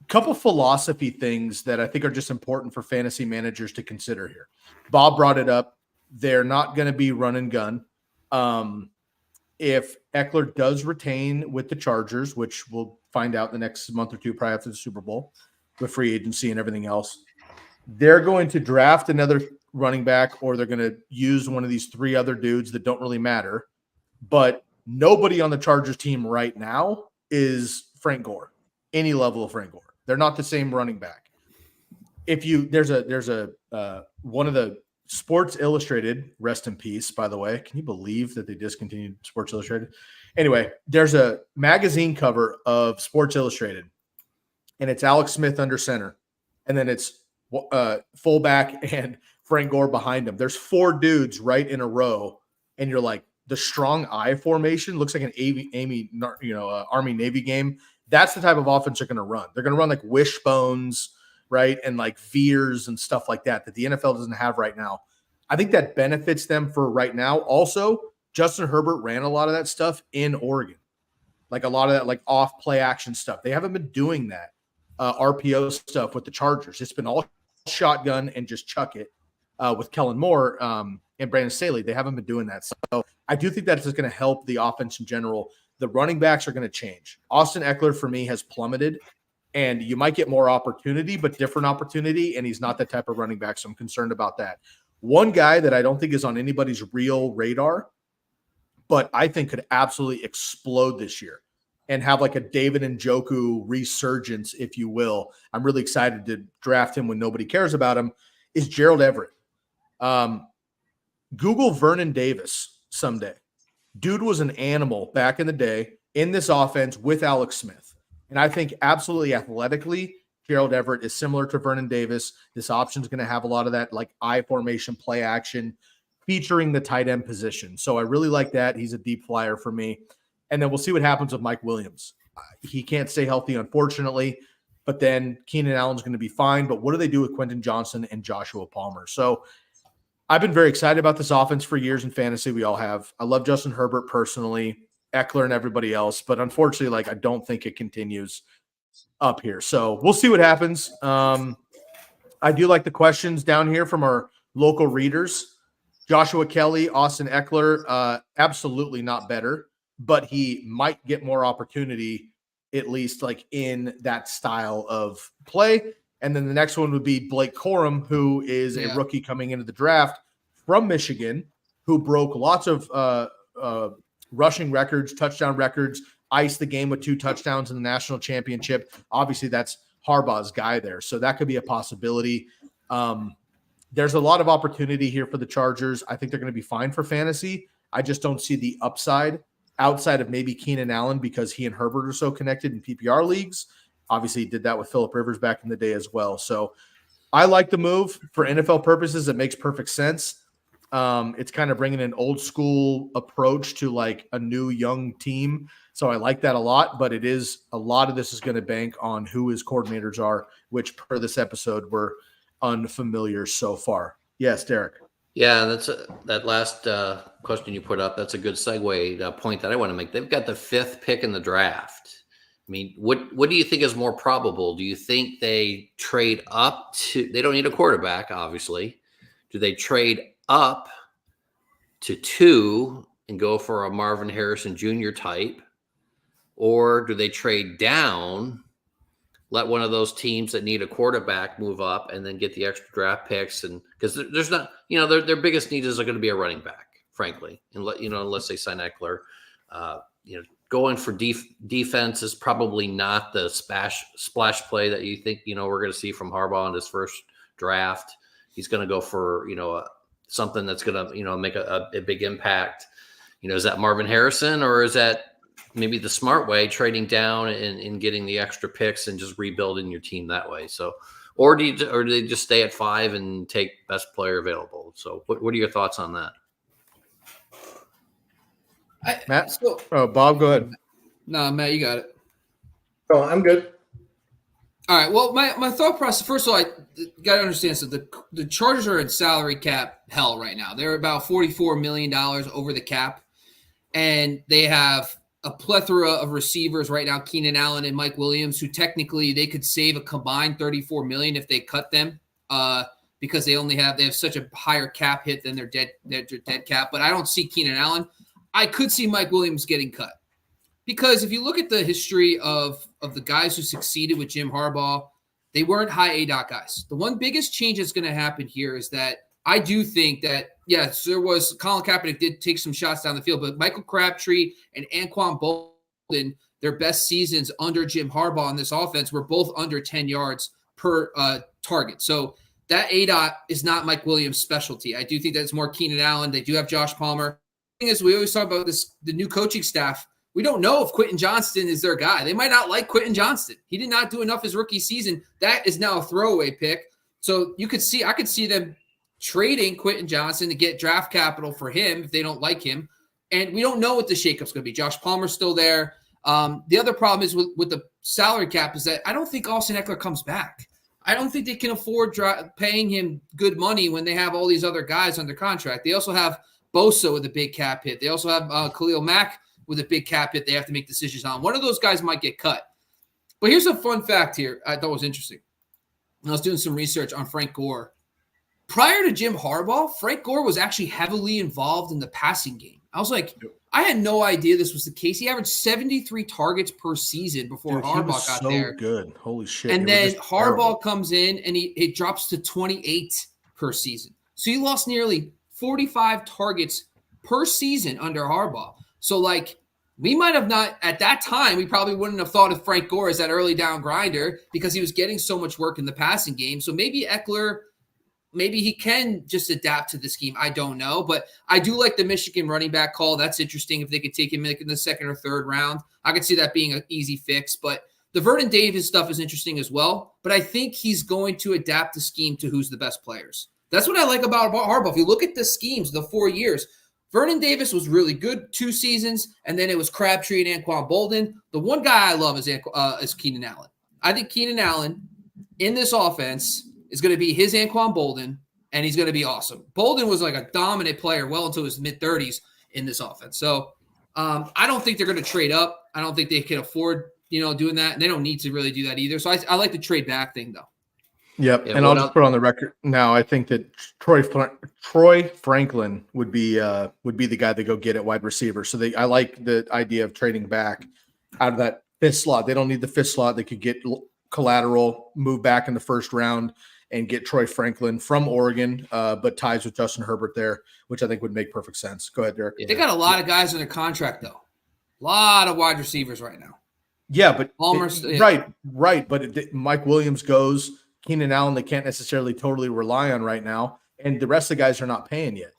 Couple philosophy things that I think are just important for fantasy managers to consider here. Bob brought it up. They're not going to be run and gun. If Eckler does retain with the Chargers, which we'll find out the next month or two probably after the Super Bowl with free agency and everything else, they're going to draft another running back, or they're going to use one of these three other dudes that don't really matter. But nobody on the Chargers team right now is Frank Gore, any level of Frank Gore. They're not the same running back. There's a one of the Sports Illustrated, rest in peace, by the way. Can you believe that they discontinued Sports Illustrated? Anyway, there's a magazine cover of Sports Illustrated, and it's Alex Smith under center, and then it's fullback and Frank Gore behind him. There's four dudes right in a row, and you're like, the strong I formation looks like an Army Navy game. That's the type of offense they're going to run. They're going to run like wishbones, right? And like veers and stuff like that the NFL doesn't have right now. I think that benefits them for right now. Also, Justin Herbert ran a lot of that stuff in Oregon, like a lot of that like off play action stuff. They haven't been doing that RPO stuff with the Chargers. It's been all shotgun and just chuck it with Kellen Moore and Brandon Staley. They haven't been doing that. So I do think that's just going to help the offense in general. The running backs are going to change. Austin Eckler, for me, has plummeted, and you might get more opportunity, but different opportunity, and he's not that type of running back, so I'm concerned about that. One guy that I don't think is on anybody's real radar, but I think could absolutely explode this year and have like a David Njoku resurgence, if you will. I'm really excited to draft him when nobody cares about him, is Gerald Everett. Google Vernon Davis someday. Dude was an animal back in the day in this offense with Alex Smith. And I think absolutely athletically, Gerald Everett is similar to Vernon Davis. This option is going to have a lot of that like I formation play action featuring the tight end position. So I really like that. He's a deep flyer for me. And then we'll see what happens with Mike Williams. He can't stay healthy, unfortunately, but then Keenan Allen's going to be fine. But what do they do with Quentin Johnson and Joshua Palmer? So I've been very excited about this offense for years in fantasy. We all have. I love Justin Herbert personally, Eckler and everybody else, but unfortunately, like I don't think it continues up here. So we'll see what happens. I do like the questions down here from our local readers. Joshua Kelly, Austin Eckler, absolutely not better, but he might get more opportunity, at least like in that style of play. And then the next one would be Blake Corum, who is a rookie coming into the draft from Michigan, who broke lots of rushing records, touchdown records, iced the game with 2 touchdowns in the national championship. Obviously, that's Harbaugh's guy there. So that could be a possibility. There's a lot of opportunity here for the Chargers. I think they're going to be fine for fantasy. I just don't see the upside outside of maybe Keenan Allen because he and Herbert are so connected in PPR leagues. Obviously, he did that with Phillip Rivers back in the day as well. So I like the move for NFL purposes. It makes perfect sense. It's kind of bringing an old school approach to like a new young team. So I like that a lot, but a lot of this is going to bank on who his coordinators are, which per this episode we're unfamiliar so far. Yes, Derek. Yeah, that last question you put up. That's a good segue point that I want to make. They've got the 5th pick in the draft. I mean, what do you think is more probable? Do you think they trade up to? They don't need a quarterback, obviously. Do they trade up to 2 and go for a Marvin Harrison Jr. type, or do they trade down, let one of those teams that need a quarterback move up, and then get the extra draft picks? And because there's not, their biggest need is going to be a running back, frankly, and unless they sign Eckler, going for defense is probably not the splash play that you think, we're going to see from Harbaugh in his first draft. He's going to go for, something that's going to, make a big impact. Is that Marvin Harrison, or is that maybe the smart way, trading down and getting the extra picks and just rebuilding your team that way? So, or do they just stay at 5 and take best player available? So what are your thoughts on that? Matt? Bob, go ahead. No, Matt, you got it. Oh, I'm good. All right. Well, my thought process, first of all, I got to understand, so the Chargers are in salary cap hell right now. They're about $44 million over the cap, and they have a plethora of receivers right now, Keenan Allen and Mike Williams, who technically they could save a combined $34 million if they cut them because they have such a higher cap hit than their dead cap. But I don't see Keenan Allen. I could see Mike Williams getting cut. Because if you look at the history of the guys who succeeded with Jim Harbaugh, they weren't high ADOT guys. The one biggest change that's going to happen here is that I do think that, yes, there was Colin Kaepernick did take some shots down the field, but Michael Crabtree and Anquan Bolden, their best seasons under Jim Harbaugh in this offense were both under 10 yards per target. So that ADOT is not Mike Williams' specialty. I do think that's more Keenan Allen. They do have Josh Palmer. The thing is, we always talk about this, the new coaching staff. We don't know if Quentin Johnston is their guy. They might not like Quentin Johnston. He did not do enough his rookie season. That is now a throwaway pick. So I could see them trading Quentin Johnston to get draft capital for him if they don't like him. And we don't know what the shakeup's going to be. Josh Palmer's still there. The other problem is with the salary cap is that I don't think Austin Eckler comes back. I don't think they can afford paying him good money when they have all these other guys under contract. They also have Bosa with a big cap hit. They also have Khalil Mack with a big cap hit they have to make decisions on. One of those guys might get cut. But here's a fun fact here I thought was interesting. I was doing some research on Frank Gore. Prior to Jim Harbaugh, Frank Gore was actually heavily involved in the passing game. I was like, I had no idea this was the case. He averaged 73 targets per season before Harbaugh got there. Good. Holy shit. And then Harbaugh comes in and it drops to 28 per season. So he lost nearly 45 targets per season under Harbaugh. So, we might have not, at that time, we probably wouldn't have thought of Frank Gore as that early down grinder because he was getting so much work in the passing game. So maybe Eckler, maybe he can just adapt to the scheme. I don't know. But I do like the Michigan running back call. That's interesting if they could take him in the second or third round. I could see that being an easy fix. But the Vernon Davis stuff is interesting as well. But I think he's going to adapt the scheme to who's the best players. That's what I like about Harbaugh. If you look at the schemes, the 4 years, Vernon Davis was really good 2 seasons, and then it was Crabtree and Anquan Bolden. The one guy I love is Keenan Allen. I think Keenan Allen in this offense is going to be his Anquan Bolden, and he's going to be awesome. Bolden was like a dominant player well into his mid-30s in this offense. So I don't think they're going to trade up. I don't think they can afford doing that, and they don't need to really do that either. So I like the trade back thing, though. Yep, and I'll just put on the record now. I think that Troy Franklin would be the guy to go get at wide receiver. So I like the idea of trading back out of that fifth slot. They don't need the fifth slot. They could get collateral, move back in the first round, and get Troy Franklin from Oregon, but ties with Justin Herbert there, which I think would make perfect sense. Go ahead, Derek. They got a lot of guys under contract though. A lot of wide receivers right now. Yeah, but Palmer's right. But Mike Williams goes. Keenan Allen, they can't necessarily totally rely on right now, and the rest of the guys are not paying yet.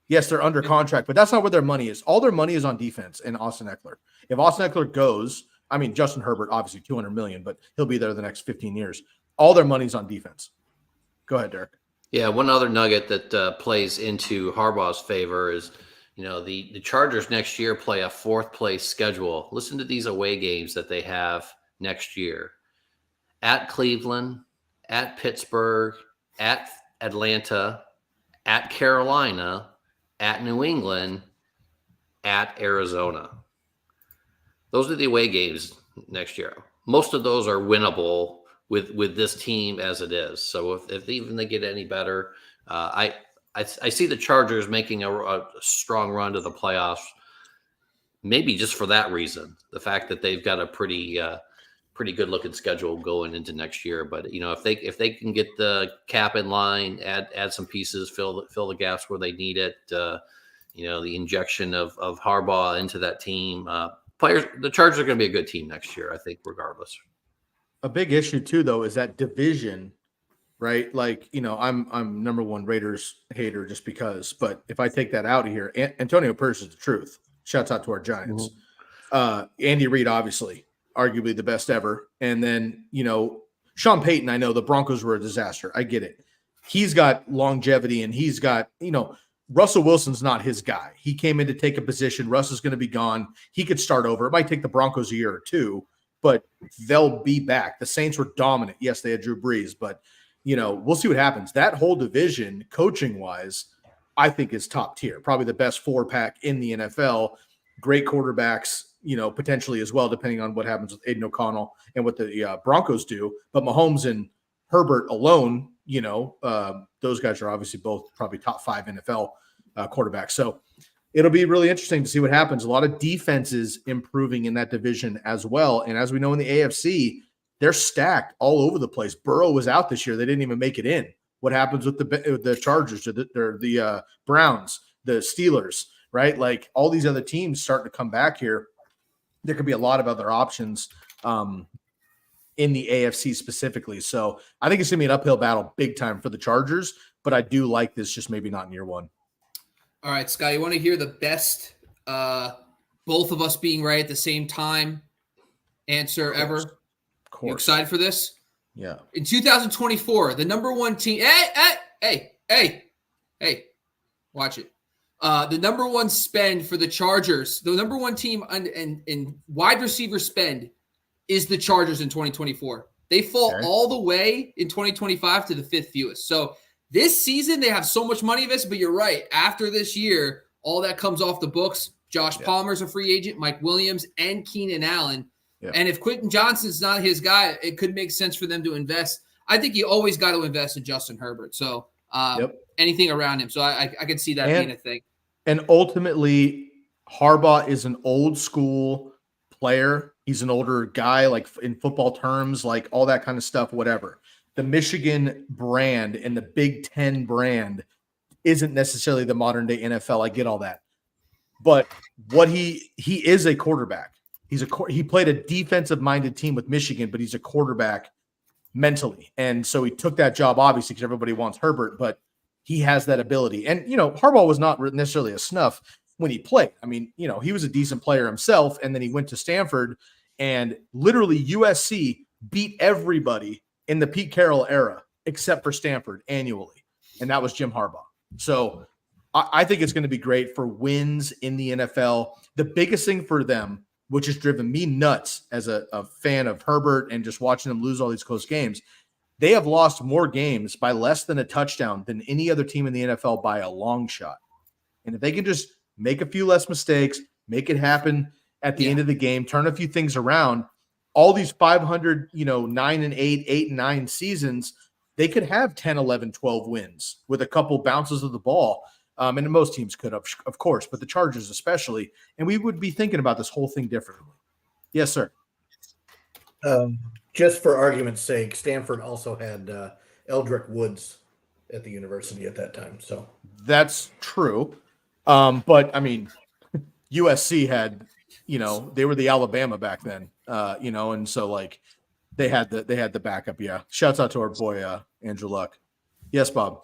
Yes, they're under contract, but that's not where their money is. All their money is on defense and Austin Eckler. If Austin Eckler goes, Justin Herbert, obviously $200 million, but he'll be there the next 15 years. All their money's on defense. Go ahead, Derek. Yeah, one other nugget that plays into Harbaugh's favor is, the Chargers next year play a fourth-place schedule. Listen to these away games that they have next year. At Cleveland, at Pittsburgh, at Atlanta, at Carolina, at New England, at Arizona. Those are the away games next year. Most of those are winnable with this team as it is. So if even they get any better, I see the Chargers making a strong run to the playoffs, maybe just for that reason, the fact that they've got a pretty good looking schedule going into next year. But if they can get the cap in line, add some pieces, fill the gaps where they need it, the injection of Harbaugh into that team, the Chargers are going to be a good team next year, I think, regardless. A big issue too, though, is that division, right? I'm number one Raiders hater just because, but if I take that out of here, Antonio Pierce is the truth. Shouts out to our Giants. Mm-hmm. Andy Reid, obviously, arguably the best ever. And then, Sean Payton, I know the Broncos were a disaster. I get it. He's got longevity and he's got, Russell Wilson's not his guy. He came in to take a position. Russ is going to be gone. He could start over. It might take the Broncos a year or two, but they'll be back. The Saints were dominant. Yes, they had Drew Brees, but we'll see what happens. That whole division, coaching wise, I think is top tier. Probably the best 4-pack in the NFL. Great quarterbacks, potentially as well, depending on what happens with Aiden O'Connell and what the Broncos do. But Mahomes and Herbert alone, those guys are obviously both probably top 5 NFL quarterbacks. So it'll be really interesting to see what happens. A lot of defenses improving in that division as well. And as we know in the AFC, they're stacked all over the place. Burrow was out this year. They didn't even make it in. What happens with the Chargers or the Browns, the Steelers, right? Like all these other teams starting to come back here. There could be a lot of other options in the AFC specifically. So I think it's going to be an uphill battle big time for the Chargers, but I do like this, just maybe not in year one. All right, Scott, you want to hear the best both of us being right at the same time answer ever? Of course. You excited for this? Yeah. In 2024, the number one team. Hey, watch it. The number one spend for the Chargers, the number one team in wide receiver spend is the Chargers in 2024. They fall all the way in 2025 to the 5th fewest. So this season, they have so much money invested, but you're right. After this year, all that comes off the books. Josh Palmer's a free agent, Mike Williams, and Keenan Allen. Yeah. And if Quentin Johnston's not his guy, it could make sense for them to invest. I think you always got to invest in Justin Herbert. So anything around him. So I can see that being a thing. And ultimately, Harbaugh is an old school player. He's an older guy, like in football terms, like all that kind of stuff, whatever. The Michigan brand and the Big Ten brand isn't necessarily the modern day NFL. I get all that. But what he is a quarterback. He played a defensive minded team with Michigan, but he's a quarterback mentally. And so he took that job, obviously, because everybody wants Herbert, but he has that ability. And, Harbaugh was not necessarily a snuff when he played. I mean, he was a decent player himself. And then he went to Stanford and literally USC beat everybody in the Pete Carroll era, except for Stanford annually. And that was Jim Harbaugh. So I think it's going to be great for wins in the NFL. The biggest thing for them, which has driven me nuts as a fan of Herbert and just watching them lose all these close games, they have lost more games by less than a touchdown than any other team in the NFL by a long shot. And if they can just make a few less mistakes, make it happen at the end of the game, turn a few things around, all these 500, 9-8, 8-9 seasons, they could have 10, 11, 12 wins with a couple bounces of the ball. And most teams could, of course, but the Chargers especially. And we would be thinking about this whole thing differently. Yes, sir. Just for argument's sake, Stanford also had Eldrick Woods at the university at that time. So that's true. But I mean, USC had, they were the Alabama back then, and so like they had the backup. Yeah. Shouts out to our boy, Andrew Luck. Yes, Bob.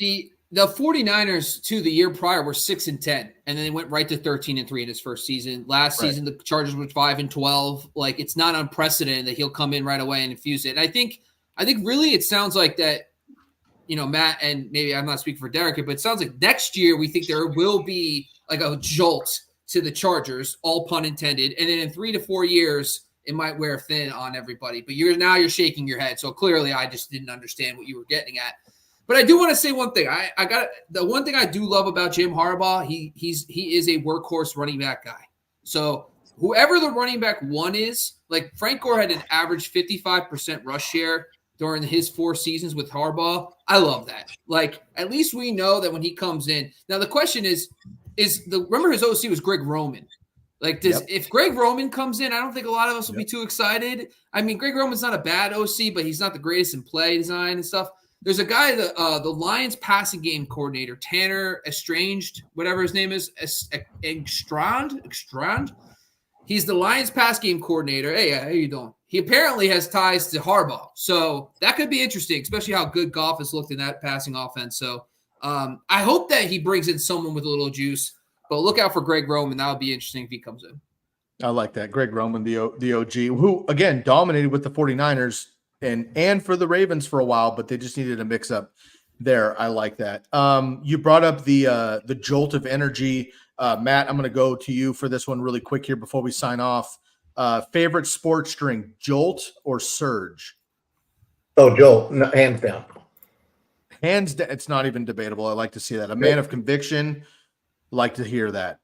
The 49ers to the year prior were 6-10, and then they went right to 13-3 in his first season. Last season, the Chargers were 5-12. Like, it's not unprecedented that he'll come in right away and infuse it. And I think really it sounds like that, Matt, and maybe I'm not speaking for Derek, but it sounds like next year we think there will be like a jolt to the Chargers, all pun intended. And then in 3 to 4 years, it might wear thin on everybody. But you're shaking your head. So clearly I just didn't understand what you were getting at. But I do want to say one thing. The one thing I do love about Jim Harbaugh, he is a workhorse running back guy. So whoever the running back one is, like Frank Gore had an average 55% rush share during his 4 seasons with Harbaugh. I love that. Like, at least we know that when he comes in. Now the question is remember his OC was Greg Roman. Like, if Greg Roman comes in, I don't think a lot of us will be too excited. I mean, Greg Roman's not a bad OC, but he's not the greatest in play design and stuff. There's a guy, the Lions passing game coordinator, Tanner Estranged, whatever his name is, Ekstrand. He's the Lions pass game coordinator. Hey, how you doing? He apparently has ties to Harbaugh. So that could be interesting, especially how good Goff has looked in that passing offense. So I hope that he brings in someone with a little juice. But look out for Greg Roman. That would be interesting if he comes in. I like that. Greg Roman, the OG, who, again, dominated with the 49ers and for the Ravens for a while, but they just needed a mix-up there. I like that. You brought up the jolt of energy. Matt, I'm going to go to you for this one really quick here before we sign off. Favorite sports drink, Jolt or Surge? Oh, Joel, no, hands down. Hands down, it's not even debatable. I like to see that. A man of conviction. Like to hear that.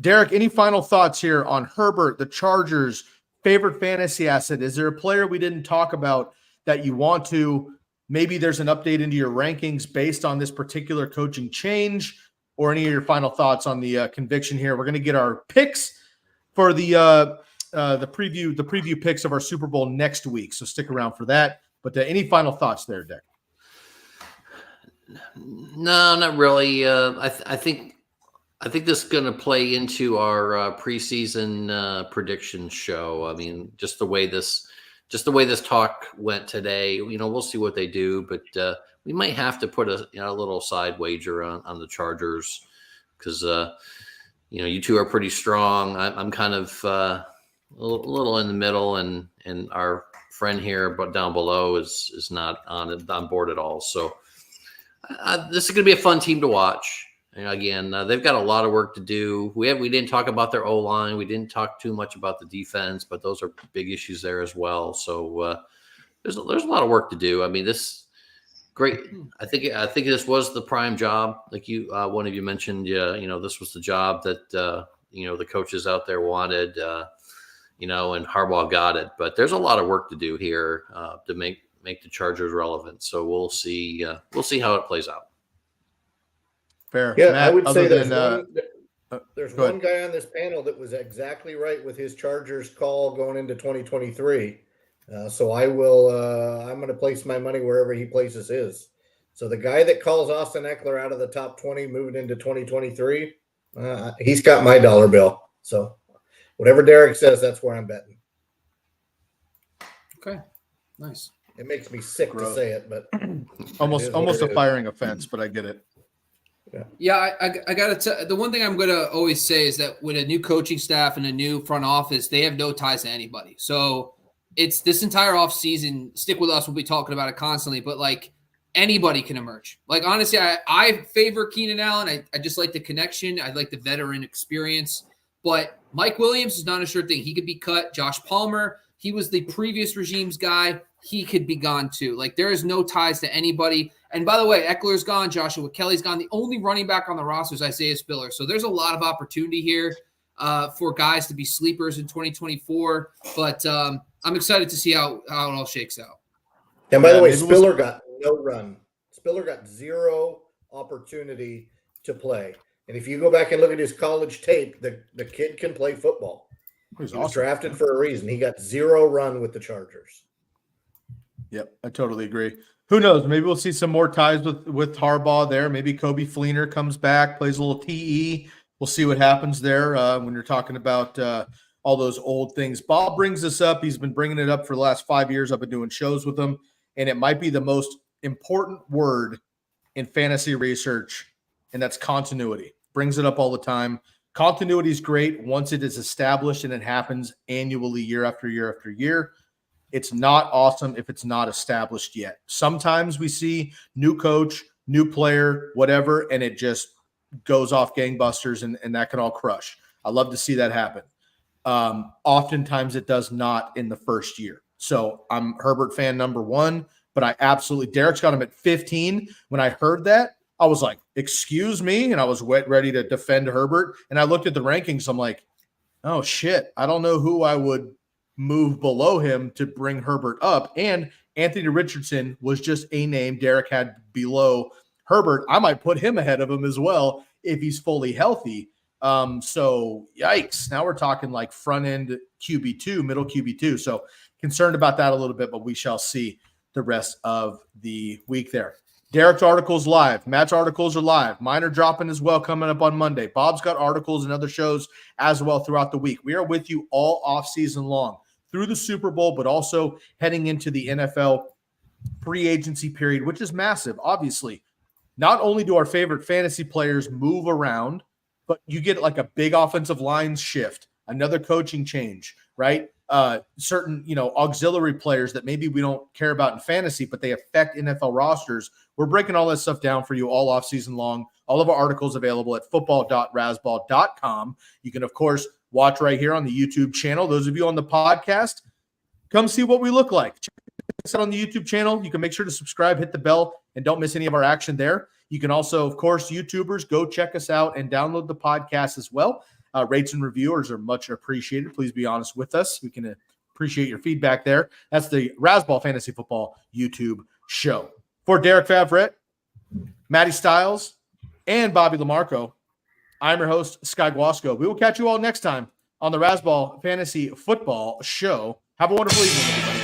Derek, any final thoughts here on Herbert, the Chargers, favorite fantasy asset? Is there a player we didn't talk about that you want to? Maybe there's an update into your rankings based on this particular coaching change, or any of your final thoughts on the conviction here. We're going to get our picks for the preview picks of our Super Bowl next week. So stick around for that. But any final thoughts there, Derek? No, not really. I think this is going to play into our preseason prediction show. I mean, just the way this talk went today. We'll see what they do, but we might have to put a little side wager on the Chargers because you two are pretty strong. I'm kind of a little in the middle, and our friend here, but down below is not on board at all. So this is going to be a fun team to watch. And again, they've got a lot of work to do. We didn't talk about their O-line. We didn't talk too much about the defense, but those are big issues there as well. So there's a lot of work to do. I mean, this great. I think this was the prime job, like one of you mentioned. This was the job that the coaches out there wanted. And Harbaugh got it. But there's a lot of work to do here to make the Chargers relevant. So we'll see how it plays out. Fair. Yeah, Matt, I would say there's one guy on this panel that was exactly right with his Chargers call going into 2023. So I'm going to place my money wherever he places his. So the guy that calls Austin Eckler out of the top 20 moving into 2023, he's got my dollar bill. So whatever Derek says, that's where I'm betting. Okay, nice. It makes me sick to say it, but almost a firing offense, but I get it. Yeah, I got to tell the one thing I'm going to always say is that with a new coaching staff and a new front office, they have no ties to anybody. So it's this entire offseason, stick with us. We'll be talking about it constantly, but like anybody can emerge. Like, honestly, I favor Keenan Allen. I just like the connection. I like the veteran experience, but Mike Williams is not a sure thing. He could be cut. Josh Palmer, he was the previous regime's guy. He could be gone too. Like, there is no ties to anybody. And by the way, Eckler's gone. Joshua Kelly's gone. The only running back on the roster is Isaiah Spiller. So there's a lot of opportunity here for guys to be sleepers in 2024. But I'm excited to see how it all shakes out. And by the way, Spiller got no run. Spiller got zero opportunity to play. And if you go back and look at his college tape, the kid can play football. He was drafted for a reason. He got zero run with the Chargers. Yep, I totally agree. Who knows? Maybe we'll see some more ties with Harbaugh there. Maybe Kobe Fleener comes back, plays a little TE. We'll see what happens there when you're talking about all those old things. Bob brings this up. He's been bringing it up for the last 5 years. I've been doing shows with him, and it might be the most important word in fantasy research, and that's continuity. Brings it up all the time. Continuity is great once it is established and it happens annually, year after year after year. It's not awesome if it's not established yet. Sometimes we see new coach, new player, whatever, and it just goes off gangbusters, and that can all crush. I love to see that happen. Oftentimes it does not in the first year. So I'm Herbert fan number one, but Derek's got him at 15. When I heard that, I was like, excuse me? And I was ready to defend Herbert. And I looked at the rankings. I'm like, oh, shit. I don't know who I would move below him to bring Herbert up. And Anthony Richardson was just a name Derek had below Herbert. I might put him ahead of him as well if he's fully healthy. So yikes. Now we're talking like front end QB2, middle QB2. So concerned about that a little bit, but we shall see the rest of the week there. Derek's article's live. Matt's articles are live. Mine are dropping as well coming up on Monday. Bob's got articles and other shows as well throughout the week. We are with you all off season long through the Super Bowl, but also heading into the NFL free agency period, which is massive. Obviously, not only do our favorite fantasy players move around, but you get like a big offensive line shift, another coaching change, right? Certain, auxiliary players that maybe we don't care about in fantasy, but they affect NFL rosters. We're breaking all that stuff down for you all off season long. All of our articles available at football.razzball.com. You can, of course, watch right here on the YouTube channel. Those of you on the podcast, come see what we look like. Check us out on the YouTube channel. You can make sure to subscribe, hit the bell, and don't miss any of our action there. You can also, of course, YouTubers, go check us out and download the podcast as well. Rates and reviewers are much appreciated. Please be honest with us. We can appreciate your feedback there. That's the Razzball Fantasy Football YouTube show. For Derek Favret, Matty Stiles, and Bobby LaMarco, I'm your host, Sky Guasco. We will catch you all next time on the Razzball Fantasy Football show. Have a wonderful evening, everybody.